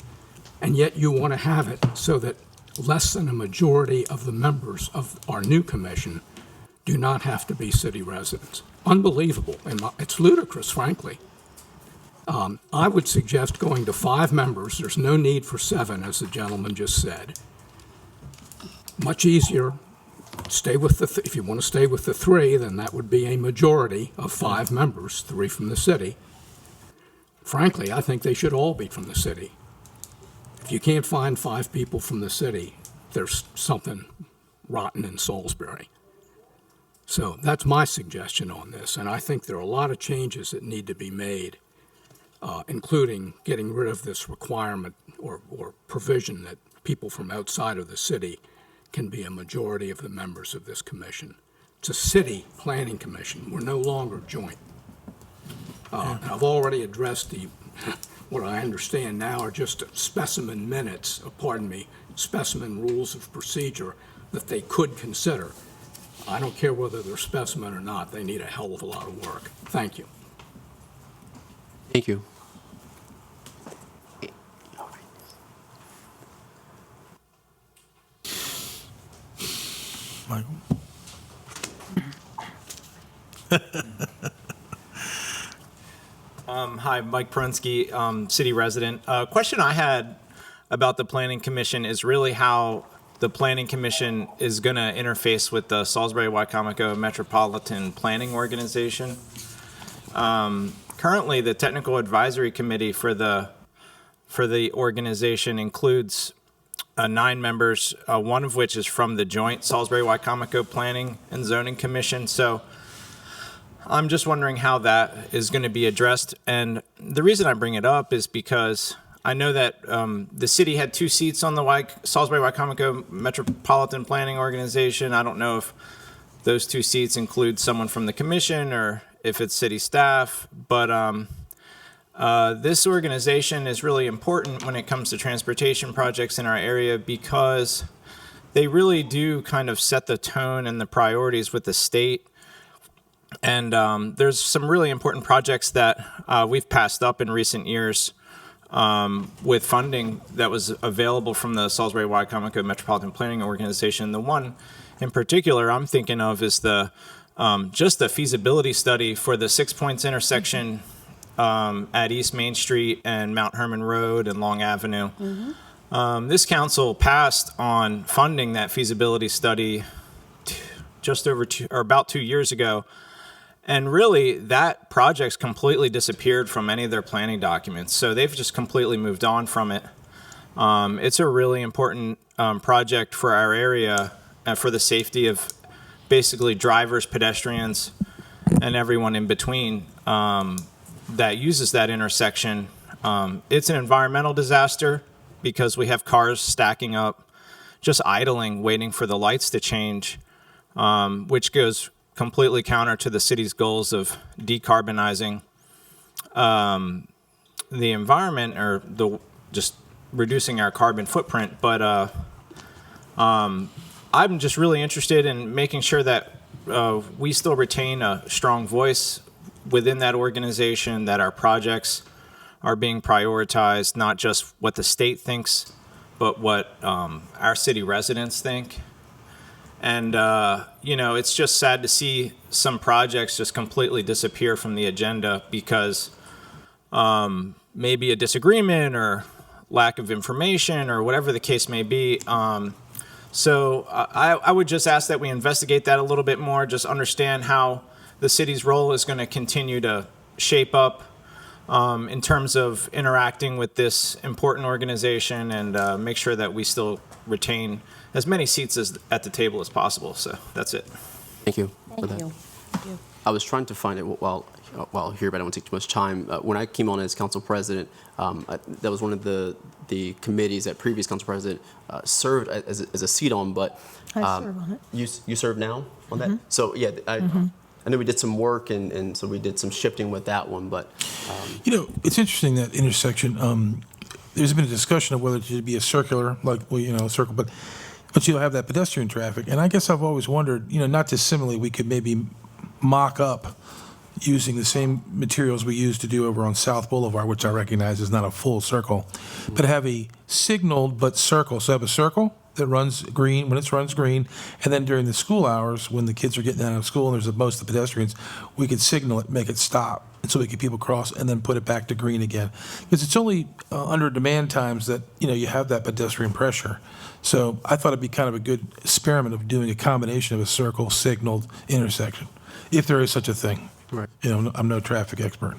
[SPEAKER 15] and yet you want to have it so that less than a majority of the members of our new commission do not have to be city residents. Unbelievable, and it's ludicrous, frankly. I would suggest going to 5 members. There's no need for 7, as the gentleman just said. Much easier. Stay with if you want to stay with the 3, then that would be a majority of 5 members, 3 from the city. Frankly, I think they should all be from the city. If you can't find 5 people from the city, there's something rotten in Salisbury. So that's my suggestion on this, and I think there are a lot of changes that need to be made, including getting rid of this requirement or provision that people from outside of the city can be a majority of the members of this commission. It's a city planning commission. We're no longer joint. And I've already addressed what I understand now are just specimen minutes, specimen rules of procedure that they could consider. I don't care whether they're specimen or not. They need a hell of a lot of work. Thank you.
[SPEAKER 1] Thank you.
[SPEAKER 8] Michael?
[SPEAKER 16] Hi, Mike Prunski, city resident. Question I had about the Planning Commission is really how the Planning Commission is going to interface with the Salisbury-Wycomico Metropolitan Planning Organization. Currently, the Technical Advisory Committee for the organization includes 9 members, one of which is from the joint Salisbury-Wycomico Planning and Zoning Commission. So I'm just wondering how that is going to be addressed. And the reason I bring it up is because I know that the city had 2 seats on the Salisbury-Wycomico Metropolitan Planning Organization. I don't know if those 2 seats include someone from the commission or if it's city staff, but this organization is really important when it comes to transportation projects in our area because they really do kind of set the tone and the priorities with the state. And there's some really important projects that we've passed up in recent years with funding that was available from the Salisbury-Wycomico Metropolitan Planning Organization. The one in particular I'm thinking of is just the feasibility study for the 6 Points intersection at East Main Street and Mount Herman Road and Long Avenue. Mm-hmm. This council passed on funding that feasibility study just over about 2 years ago. And really, that project's completely disappeared from any of their planning documents. So they've just completely moved on from it. It's a really important project for our area and for the safety of basically drivers, pedestrians, and everyone in between that uses that intersection. It's an environmental disaster because we have cars stacking up, just idling, waiting for the lights to change, which goes completely counter to the city's goals of decarbonizing the environment or just reducing our carbon footprint. But I'm just really interested in making sure that we still retain a strong voice within that organization, that our projects are being prioritized, not just what the state thinks, but what our city residents think. And, it's just sad to see some projects just completely disappear from the agenda because, maybe a disagreement or lack of information or whatever the case may be. So I would just ask that we investigate that a little bit more, just understand how the city's role is going to continue to shape up in terms of interacting with this important organization, and make sure that we still retain as many seats at the table as possible. So that's it.
[SPEAKER 1] Thank you for
[SPEAKER 11] Thank
[SPEAKER 1] that.
[SPEAKER 11] you.
[SPEAKER 1] I was trying to find it while here, but I don't want to take too much time. When I came on as council president, that was one of the committees that previous council president served as a seat on, but
[SPEAKER 3] I serve on it.
[SPEAKER 1] you serve now on that? So yeah, I know we did some work, and so we did some shifting with that one, but.
[SPEAKER 8] It's interesting, that intersection. There's been a discussion of whether it should be a circular, a circle, but you'll have that pedestrian traffic. And I guess I've always wondered, not dissimilarly, we could maybe mock up using the same materials we used to do over on South Boulevard, which I recognize is not a full circle, but have a signaled but circle. So have a circle that runs green when it runs green, and then during the school hours when the kids are getting out of school and there's most of the pedestrians, we could signal it, make it stop, and so we could people cross and then put it back to green again. Because it's only under demand times that you have that pedestrian pressure. So I thought it'd be kind of a good experiment of doing a combination of a circle signaled intersection, if there is such a thing.
[SPEAKER 1] Right.
[SPEAKER 8] I'm no traffic expert.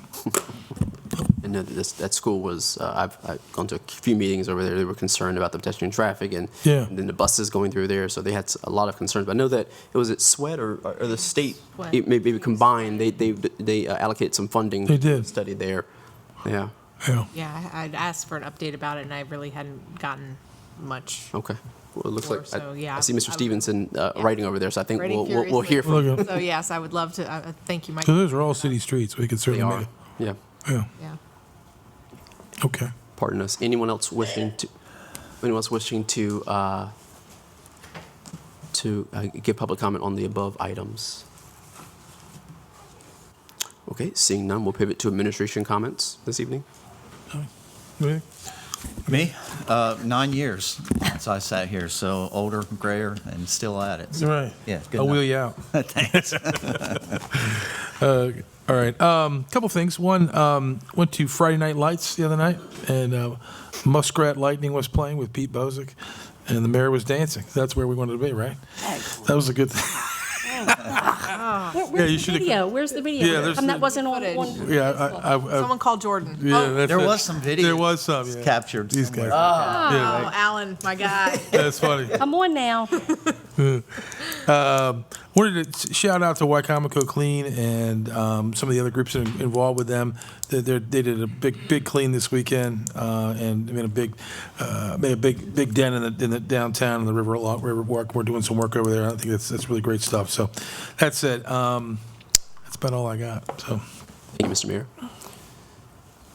[SPEAKER 1] And that school was, I've gone to a few meetings over there. They were concerned about the pedestrian traffic and then the buses going through there. So they had a lot of concerns. But I know that it was at SWET or the state, maybe combined, they allocated some funding to study there. Yeah.
[SPEAKER 7] Yeah, I'd asked for an update about it, and I really hadn't gotten much.
[SPEAKER 1] Okay. Well, it looks like
[SPEAKER 7] So, yeah,
[SPEAKER 1] I see Mr. Stevenson writing over there, so I think
[SPEAKER 7] Writing
[SPEAKER 1] we'll hear from
[SPEAKER 7] furiously.
[SPEAKER 1] him.
[SPEAKER 7] So yes, I would love to, thank you, Mike.
[SPEAKER 8] So those are all city streets. We could certainly make it.
[SPEAKER 1] Yeah.
[SPEAKER 8] Yeah.
[SPEAKER 7] Yeah.
[SPEAKER 8] Okay.
[SPEAKER 1] Pardon us. Anyone else wishing to give public comment on the above items? Okay, seeing none, we'll pivot to administration comments this evening.
[SPEAKER 5] Me? 9 years since I sat here, so older, grayer, and still at it. So,
[SPEAKER 8] Right.
[SPEAKER 5] Yeah, good
[SPEAKER 8] I'll
[SPEAKER 5] enough.
[SPEAKER 8] wheel you out.
[SPEAKER 5] Thanks.
[SPEAKER 8] All right. Couple things. One, went to Friday Night Lights the other night, and Muskrat Lightning was playing with Pete Bozick, and the mayor was dancing. That's where we wanted to be, right? That was a good thing.
[SPEAKER 11] Where's the video? Where's the video?
[SPEAKER 8] Yeah, there's
[SPEAKER 11] that wasn't on.
[SPEAKER 8] Yeah,
[SPEAKER 7] Someone called Jordan.
[SPEAKER 8] Yeah, that's
[SPEAKER 5] There
[SPEAKER 8] it.
[SPEAKER 5] was some video.
[SPEAKER 8] There was some, yeah.
[SPEAKER 5] Captured.
[SPEAKER 8] These
[SPEAKER 5] somewhere.
[SPEAKER 8] guys.
[SPEAKER 7] Oh, Alan, my guy.
[SPEAKER 8] That's funny.
[SPEAKER 11] Come on now.
[SPEAKER 8] Wanted to shout out to Wycomico Clean and some of the other groups involved with them. They did a big clean this weekend and made a big dent in the downtown and the Riverwalk. We're doing some work over there. I think that's really great stuff. So that's it. That's about all I got. So
[SPEAKER 1] Thank you, Mr. Mayor.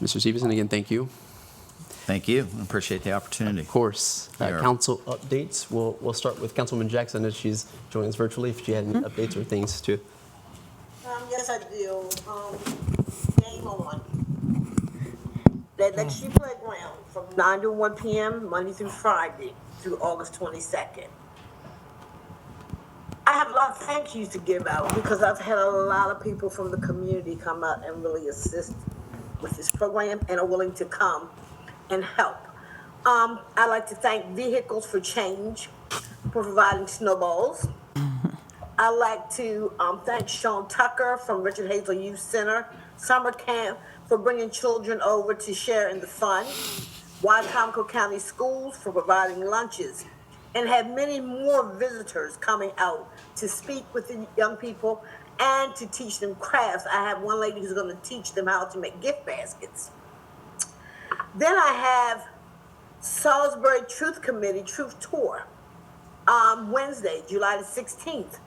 [SPEAKER 1] Mr. Stevenson, again, thank you.
[SPEAKER 5] Thank you. I appreciate the opportunity.
[SPEAKER 1] Of course.
[SPEAKER 5] Sure.
[SPEAKER 1] Council updates. We'll start with Councilwoman Jackson. I know she's joining us virtually. If she had any updates or things to.
[SPEAKER 4] Yes, I do. Game on. The Election Playground from 9 to 1 p.m., Monday through Friday, through August 22nd. I have a lot of thank yous to give out because I've had a lot of people from the community come out and really assist with this program and are willing to come and help. I'd like to thank Vehicles for Change for providing snowballs. I'd like to thank Sean Tucker from Richard Hazel Youth Center Summer Camp for bringing children over to share in the fun. Wycomico County Schools for providing lunches, and have many more visitors coming out to speak with the young people and to teach them crafts. I have one lady who's going to teach them how to make gift baskets. Then I have Salisbury Truth Committee Truth Tour, Wednesday, July the 16th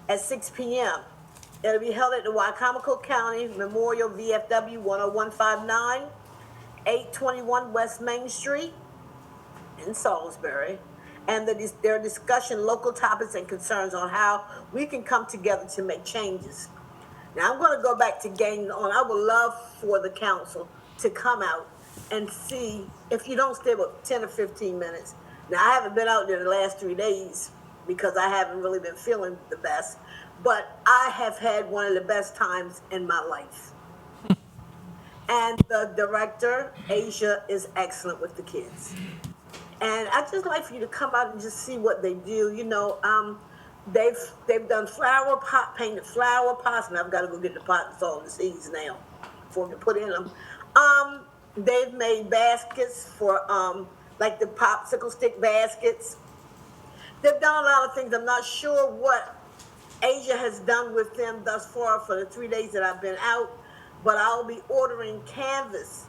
[SPEAKER 4] at 6 p.m. It'll be held at the Wycomico County Memorial VFW 10159, 821 West Main Street in Salisbury. And there are discussion local topics and concerns on how we can come together to make changes. Now I'm going to go back to gaining on. I would love for the council to come out and see if you don't stay about 10 or 15 minutes. Now I haven't been out there the last 3 days because I haven't really been feeling the best, but I have had one of the best times in my life. And the director, Asia, is excellent with the kids. And I'd just like for you to come out and just see what they do. You know, they've done painted flower pots, and I've got to go get the pots all the seeds now for me to put in them. They've made baskets for like the popsicle stick baskets. They've done a lot of things. I'm not sure what Asia has done with them thus far for the 3 days that I've been out, but I'll be ordering canvas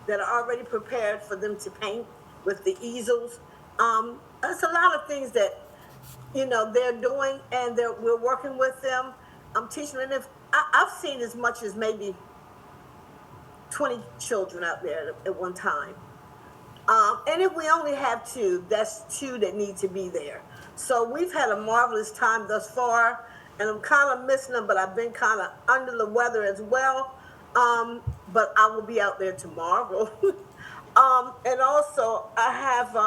[SPEAKER 4] that are already prepared for them to paint with the easels. That's a lot of things that, you know, they're doing, and we're working with them. I'm teaching them. I've seen as much as maybe 20 children out there at one time. And if we only have 2, that's 2 that need to be there. So we've had a marvelous time thus far, and I'm kind of missing them, but I've been kind of under the weather as well. But I will be out there tomorrow. And also, I have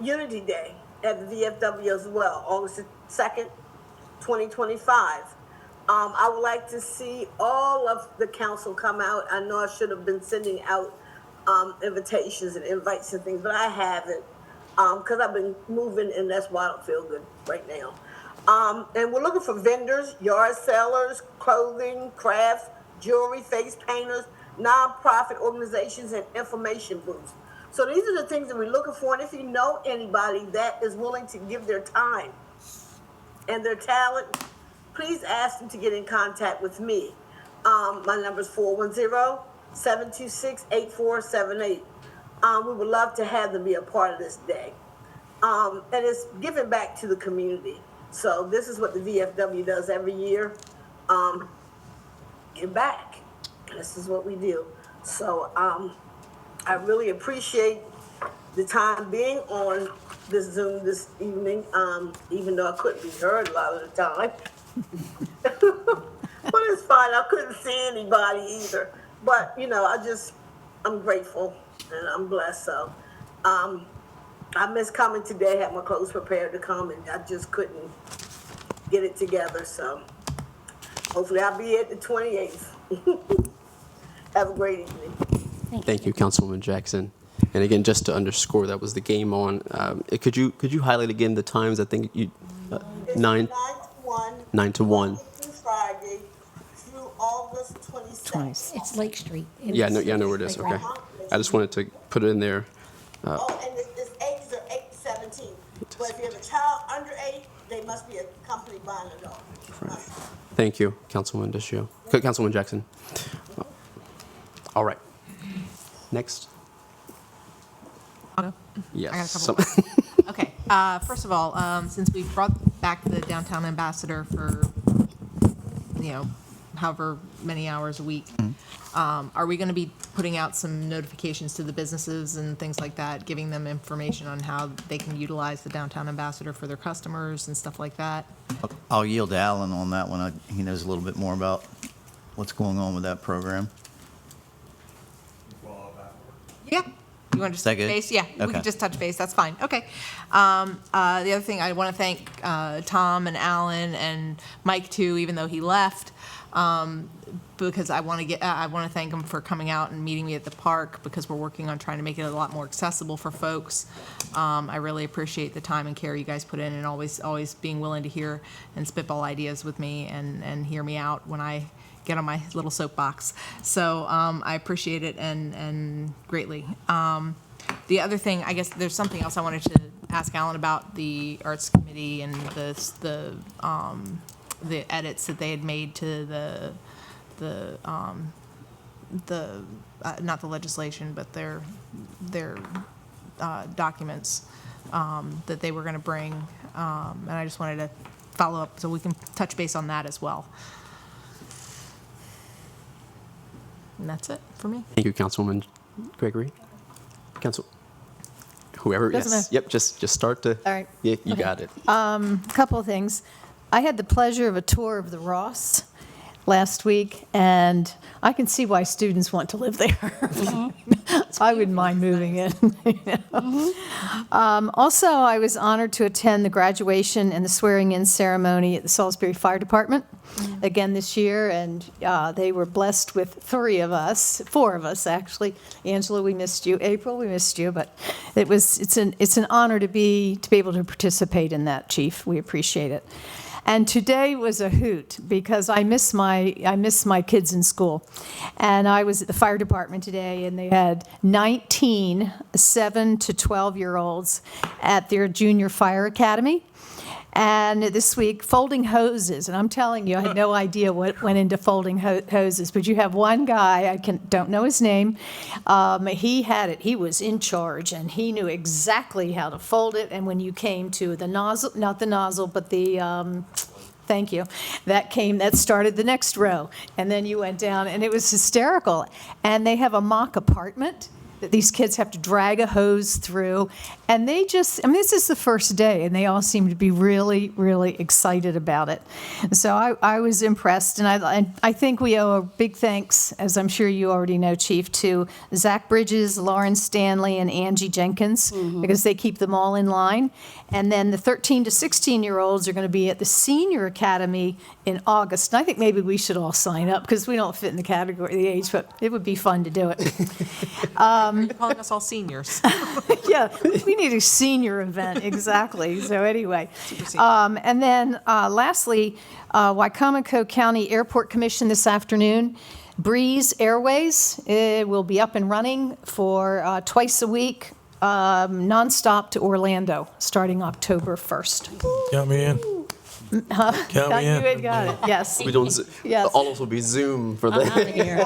[SPEAKER 4] Unity Day at the VFW as well, August 2nd, 2025. I would like to see all of the council come out. I know I should have been sending out invitations and invites and things, but I haven't because I've been moving, and that's why I don't feel good right now. And we're looking for vendors, yard sellers, clothing, crafts, jewelry, face painters, nonprofit organizations, and information booths. So these are the things that we're looking for. And if you know anybody that is willing to give their time and their talent, please ask them to get in contact with me. My number is 410-726-8478. We would love to have them be a part of this day. And it's giving back to the community. So this is what the VFW does every year. Give back. This is what we do. So I really appreciate the time being on this Zoom this evening, even though I couldn't be heard a lot of the time. But it's fine. I couldn't see anybody either. But, you know, I'm grateful and I'm blessed. So I missed coming today. I had my clothes prepared to come, and I just couldn't get it together. So hopefully I'll be at the 28th. Have a great evening.
[SPEAKER 1] Thank you, Councilwoman Jackson. And again, just to underscore, that was the game on. Could you highlight again the times? I think you 9 to 1.
[SPEAKER 4] Through Friday through August 22nd.
[SPEAKER 11] It's Lake Street.
[SPEAKER 1] Yeah, I know where it is. Okay, I just wanted to put it in there.
[SPEAKER 4] And its ages are 8 to 17. But if you have a child under 8, they must be accompanied by an adult.
[SPEAKER 1] Thank you, Councilwoman Deschio. Councilwoman Jackson. All right. Next. Yes.
[SPEAKER 7] I got a couple. Okay. First of all, since we brought back the downtown ambassador for, however many hours a week, are we going to be putting out some notifications to the businesses and things like that, giving them information on how they can utilize the downtown ambassador for their customers and stuff like that?
[SPEAKER 5] I'll yield to Alan on that one. He knows a little bit more about what's going on with that program.
[SPEAKER 7] Yeah. You want to just touch base? Yeah, we can just touch base. That's fine. Okay. The other thing, I want to thank Tom and Alan and Mike too, even though he left, because I want to thank him for coming out and meeting me at the park, because we're working on trying to make it a lot more accessible for folks. I really appreciate the time and care you guys put in, and always being willing to hear and spitball ideas with me and hear me out when I get on my little soapbox. So I appreciate it and greatly. The other thing, I guess there's something else I wanted to ask Alan about the Arts Committee and the edits that they had made to the not the legislation, but their documents that they were going to bring. And I just wanted to follow up so we can touch base on that as well. And that's it for me.
[SPEAKER 1] Thank you, Councilwoman Gregory. Whoever,
[SPEAKER 3] Doesn't
[SPEAKER 1] yes.
[SPEAKER 3] matter.
[SPEAKER 1] Yep, just start to.
[SPEAKER 3] All right.
[SPEAKER 1] Yeah, you
[SPEAKER 3] Okay.
[SPEAKER 1] got it.
[SPEAKER 3] Couple of things. I had the pleasure of a tour of the Ross last week, and I can see why students want to live there. I wouldn't mind moving in. Also, I was honored to attend the graduation and the swearing-in ceremony at the Salisbury Fire Department again this year, and they were blessed with four of us actually. Angela, we missed you. April, we missed you, but it's an honor to be able to participate in that, Chief. We appreciate it. And today was a hoot because I miss my kids in school. And I was at the fire department today, and they had 19 7 to 12-year-olds at their junior fire academy. And this week, folding hoses. And I'm telling you, I had no idea what went into folding hoses. But you have one guy, don't know his name. He had it. He was in charge, and he knew exactly how to fold it. And when you came to the nozzle, not the nozzle, but the thank you. That started the next row. And then you went down, and it was hysterical. And they have a mock apartment that these kids have to drag a hose through. And this is the first day, and they all seem to be really, really excited about it. So I was impressed, and I think we owe a big thanks, as I'm sure you already know, Chief, to Zach Bridges, Lauren Stanley, and Angie Jenkins, because they keep them all in line. And then the 13 to 16-year-olds are going to be at the Senior Academy in August. And I think maybe we should all sign up, because we don't fit in the category of the age, but it would be fun to do it.
[SPEAKER 7] You're calling us all seniors.
[SPEAKER 3] Yeah, we need a senior event, exactly. So anyway, and then lastly, Wycomico County Airport Commission this afternoon. Breeze Airways will be up and running for twice a week, nonstop to Orlando, starting October 1st.
[SPEAKER 8] Count me in.
[SPEAKER 3] Count me in. You had got it, yes.
[SPEAKER 1] We don't.
[SPEAKER 3] Yes.
[SPEAKER 1] All of us will be Zoom for the.
[SPEAKER 11] I'm out of here.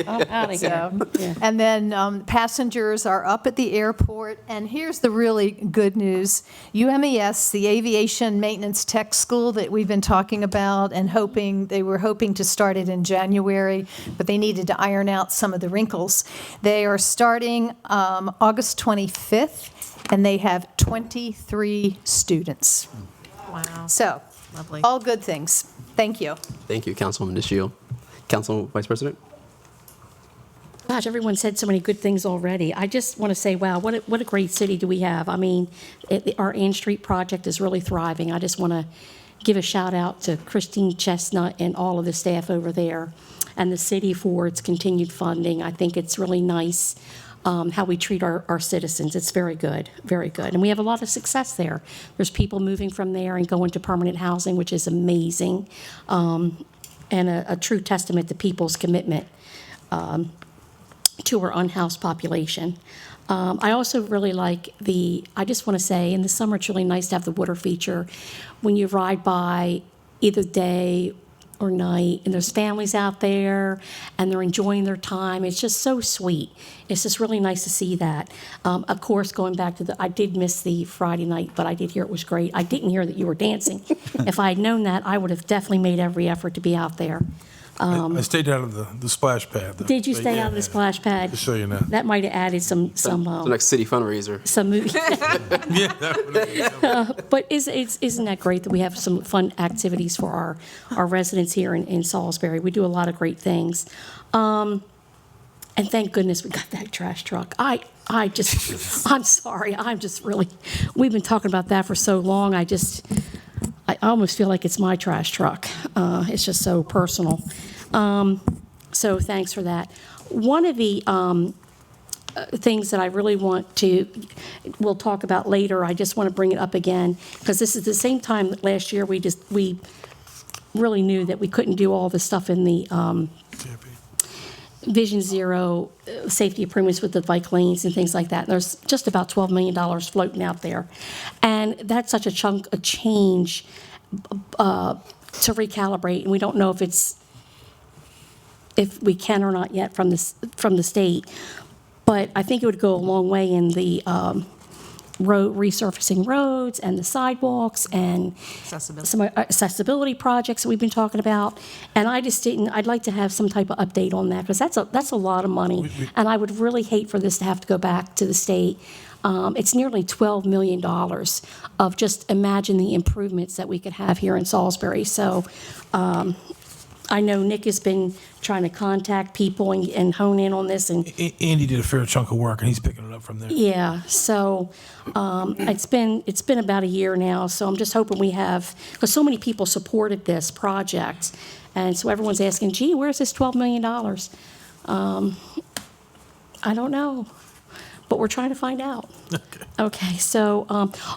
[SPEAKER 11] I'm out of here. Yeah.
[SPEAKER 3] And then passengers are up at the airport. And here's the really good news. UMES, the Aviation Maintenance Tech School that we've been talking about and they were hoping to start it in January, but they needed to iron out some of the wrinkles. They are starting August 25th, and they have 23 students.
[SPEAKER 7] Wow.
[SPEAKER 3] So,
[SPEAKER 7] Lovely.
[SPEAKER 3] all good things. Thank you.
[SPEAKER 1] Thank you, Councilwoman DeShiel. Council Vice President?
[SPEAKER 11] Gosh, everyone said so many good things already. I just want to say, wow, what a great city do we have. I mean, our Ann Street project is really thriving. I just want to give a shout out to Christine Chestnut and all of the staff over there and the city for its continued funding. I think it's really nice how we treat our citizens. It's very good, very good. And we have a lot of success there. There's people moving from there and going to permanent housing, which is amazing, and a true testament to people's commitment to our unhoused population. I also really like I just want to say, in the summer, it's really nice to have the water feature when you ride by either day or night, and there's families out there, and they're enjoying their time. It's just so sweet. It's just really nice to see that. Of course, going back to I did miss the Friday night, but I did hear it was great. I didn't hear that you were dancing. If I had known that, I would have definitely made every effort to be out there.
[SPEAKER 8] I stayed out of the splash pad, though.
[SPEAKER 11] Did you stay out of the splash pad?
[SPEAKER 8] Just so you know.
[SPEAKER 11] That might have added some
[SPEAKER 1] The next city fundraiser.
[SPEAKER 11] some movie.
[SPEAKER 8] Yeah, that would
[SPEAKER 11] But isn't that great that we have some fun activities for our residents here in Salisbury? We do a lot of great things. And thank goodness we got that trash truck. I'm sorry, we've been talking about that for so long. I almost feel like it's my trash truck. It's just so personal. So thanks for that. One of the things that I really we'll talk about later, I just want to bring it up again, because this is the same time that last year we really knew that we couldn't do all the stuff in the Vision Zero safety improvements with the bike lanes and things like that. There's just about $12 million floating out there. And that's such a change to recalibrate, and we don't know if we can or not yet from the state. But I think it would go a long way in the resurfacing roads and the sidewalks and some accessibility projects that we've been talking about. And I'd like to have some type of update on that, because that's a lot of money. And I would really hate for this to have to go back to the state. It's nearly $12 million of just imagine the improvements that we could have here in Salisbury. So I know Nick has been trying to contact people and hone in on this, and
[SPEAKER 8] Andy did a fair chunk of work, and he's picking it up from there.
[SPEAKER 11] yeah, so it's been about a year now, so I'm just hoping we have, because so many people supported this project, and so everyone's asking, gee, where's this $12 million? I don't know, but we're trying to find out. Okay, so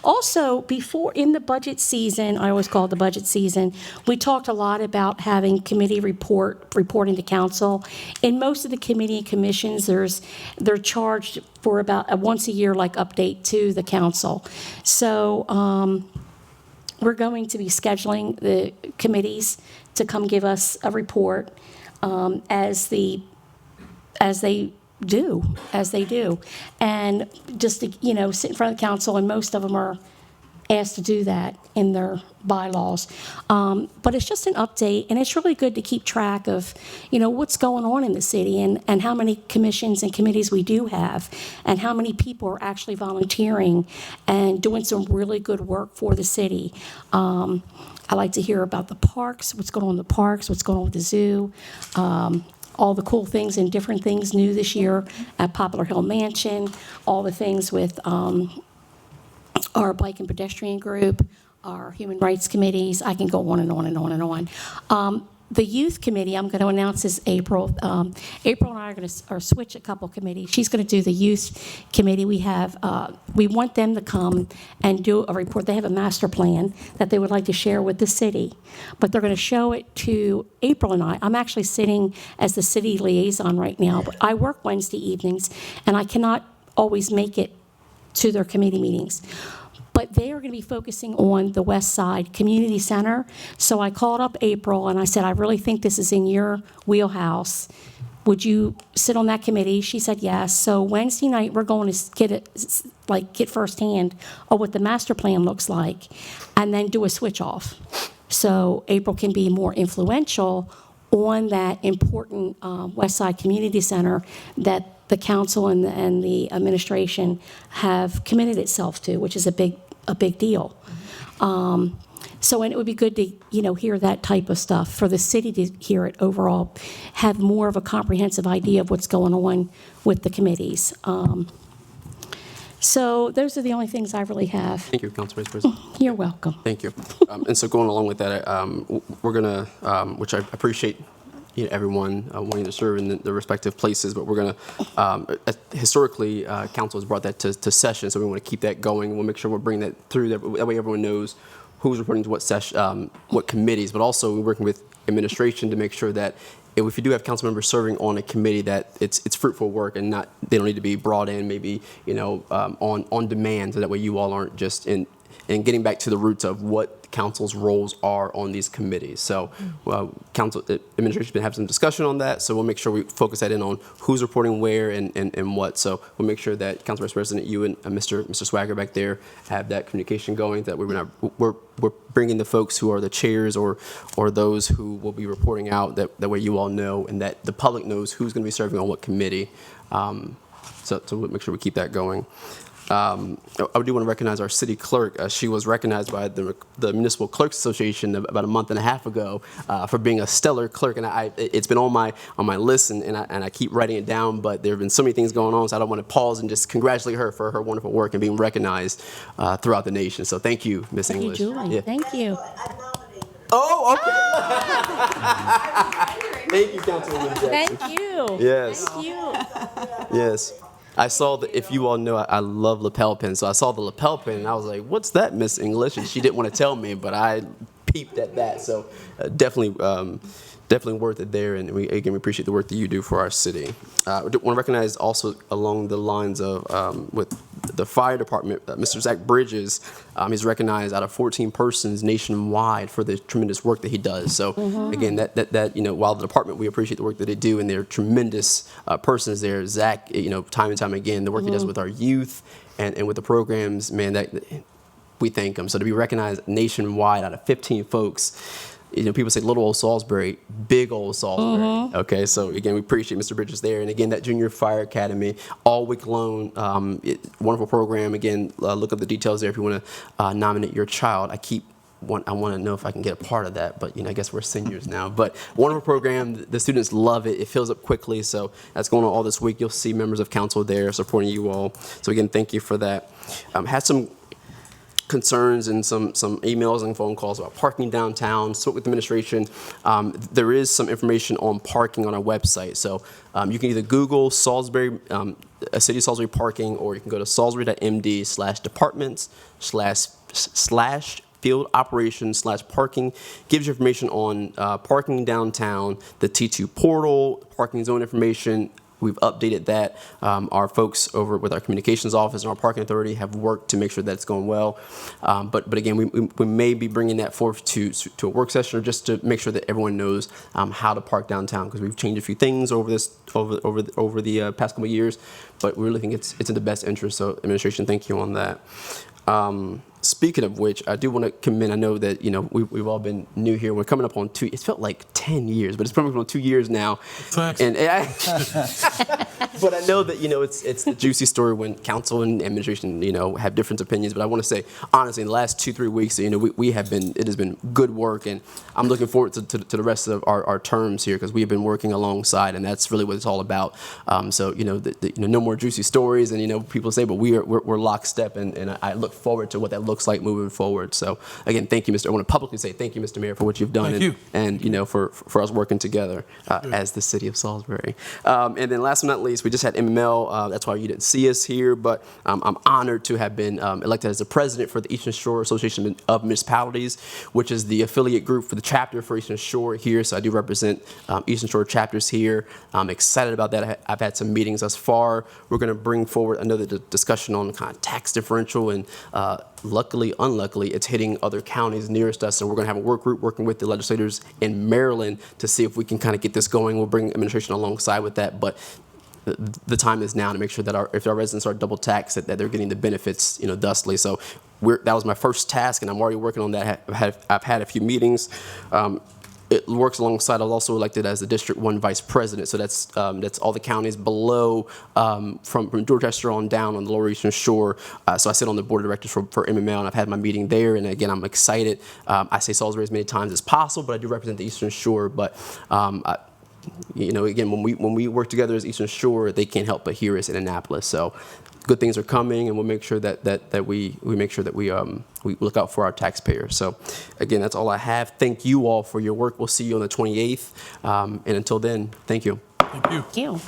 [SPEAKER 11] also before, in the budget season, I always call it the budget season, we talked a lot about having committee reporting to council. In most of the committee and commissions, they're charged for about a once a year like update to the council. So we're going to be scheduling the committees to come give us a report as they do. And just to, sit in front of the council, and most of them are asked to do that in their bylaws. But it's just an update, and it's really good to keep track of, what's going on in the city and how many commissions and committees we do have, and how many people are actually volunteering and doing some really good work for the city. I like to hear about the parks, what's going on in the parks, what's going on with the zoo, all the cool things and different things new this year at Poplar Hill Mansion, all the things with our bike and pedestrian group, our human rights committees. I can go on and on and on and on. The youth committee, I'm going to announce this April. April and I are going to switch a couple committees. She's going to do the youth committee. We want them to come and do a report. They have a master plan that they would like to share with the city, but they're going to show it to April and I. I'm actually sitting as the city liaison right now, but I work Wednesday evenings, and I cannot always make it to their committee meetings. But they are going to be focusing on the West Side Community Center. So I called up April and I said, I really think this is in your wheelhouse. Would you sit on that committee? She said yes. So Wednesday night, we're going to get firsthand of what the master plan looks like, and then do a switch off. So April can be more influential on that important West Side Community Center that the council and the administration have committed itself to, which is a big deal. And it would be good to, hear that type of stuff, for the city to hear it overall, have more of a comprehensive idea of what's going on with the committees. So those are the only things I really have.
[SPEAKER 1] Thank you, Council Vice President.
[SPEAKER 11] You're welcome.
[SPEAKER 1] Thank you. And so going along with that, we're going to, which I appreciate, everyone wanting to serve in the respective places, but we're going to, historically, council has brought that to session, so we want to keep that going. We'll make sure we're bringing that through. That way everyone knows who's reporting to what session, what committees, but also we're working with administration to make sure that if you do have council members serving on a committee, that it's fruitful work and they don't need to be brought in maybe, on demand, so that way you all aren't just in getting back to the roots of what council's roles are on these committees. So council administration's been having some discussion on that, so we'll make sure we focus that in on who's reporting where and what. So we'll make sure that Council Vice President, you and Mr. Swagger back there have that communication going, that we're bringing the folks who are the chairs or those who will be reporting out, that way you all know, and that the public knows who's going to be serving on what committee. So we'll make sure we keep that going. I do want to recognize our city clerk. She was recognized by the Municipal Clerks Association about a month and a half ago for being a stellar clerk, and it's been on my list, and I keep writing it down. But there have been so many things going on, so I don't want to pause and just congratulate her for her wonderful work and being recognized throughout the nation. So thank you, Miss English.
[SPEAKER 11] Thank you, Julie.
[SPEAKER 1] Yeah.
[SPEAKER 11] Thank you.
[SPEAKER 1] Oh, okay. Thank you, Councilwoman Jackson.
[SPEAKER 11] Thank you.
[SPEAKER 1] Yes.
[SPEAKER 11] Thank you.
[SPEAKER 1] Yes. I saw if you all know, I love lapel pins. So I saw the lapel pin and I was like, what's that, Miss English? And she didn't want to tell me, but I peeped at that. So definitely worth it there. And we appreciate the work that you do for our city. I want to recognize also along the lines of with the fire department, Mr. Zach Bridges. He's recognized out of 14 persons nationwide for the tremendous work that he does. So again, that while the department, we appreciate the work that they do, and they're tremendous persons there. Zach, time and time again, the work he does with our youth and with the programs, man, that we thank him. So to be recognized nationwide out of 15 folks. People say little old Salisbury, big old Salisbury. Okay, so again, we appreciate Mr. Bridges there. And again, that Junior Fire Academy, all week long, wonderful program. Again, look up the details there if you want to nominate your child. I keep want to know if I can get a part of that, but I guess we're seniors now. But wonderful program. The students love it. It fills up quickly. So that's going on all this week. You'll see members of council there supporting you all. So again, thank you for that. Had some concerns and some emails and phone calls about parking downtown. Spoke with the administration. There is some information on parking on our website. So you can either Google Salisbury, City of Salisbury parking, or you can go to salisbury.md/departments/field operations/parking. Gives you information on parking downtown, the T2 portal, parking zone information. We've updated that. Our folks over with our communications office and our parking authority have worked to make sure that it's going well. But again, we may be bringing that forth to a work session, or just to make sure that everyone knows how to park downtown, because we've changed a few things over the past couple of years. But we really think it's in the best interest. So administration, thank you on that. Speaking of which, I do want to commend, I know that, we've all been new here. We're coming up on it felt like 10 years, but it's coming up on 2 years now. And but I know that, it's the juicy story when council and administration, have different opinions. But I want to say, honestly, in the last 2-3 weeks, it has been good work. And I'm looking forward to the rest of our terms here, because we have been working alongside, and that's really what it's all about. So, no more juicy stories, and, people say, but we're lockstep, and I look forward to what that looks like moving forward. So again, thank you, I want to publicly say thank you, Mr. Mayor, for what you've done, and for us working together as the city of Salisbury. And then last but not least, we just had MML. That's why you didn't see us here, but I'm honored to have been elected as the president for the Eastern Shore Association of Municipalities, which is the affiliate group for the chapter for Eastern Shore here. So I do represent Eastern Shore chapters here. I'm excited about that. I've had some meetings thus far. We're going to bring forward another discussion on kind of tax differential, and luckily, unluckily, it's hitting other counties nearest us. So we're going to have a work group working with the legislators in Maryland to see if we can kind of get this going. We'll bring administration alongside with that. But the time is now to make sure that if our residents are double taxed, that they're getting the benefits, thusly. So that was my first task, and I'm already working on that. I've had a few meetings. It works alongside. I was also elected as the District 1 Vice President, so that's all the counties below, from Dorchester on down on the Lower Eastern Shore. So I sit on the board of directors for MML, and I've had my meeting there. And again, I'm excited. I say Salisbury as many times as possible, but I do represent the Eastern Shore. But again, when we work together as Eastern Shore, they can't help but hear us in Annapolis. So good things are coming, and we'll make sure that we make sure that we look out for our taxpayers. So again, that's all I have. Thank you all for your work. We'll see you on the 28th. And until then, thank you.
[SPEAKER 8] Thank you.
[SPEAKER 11] Thank you.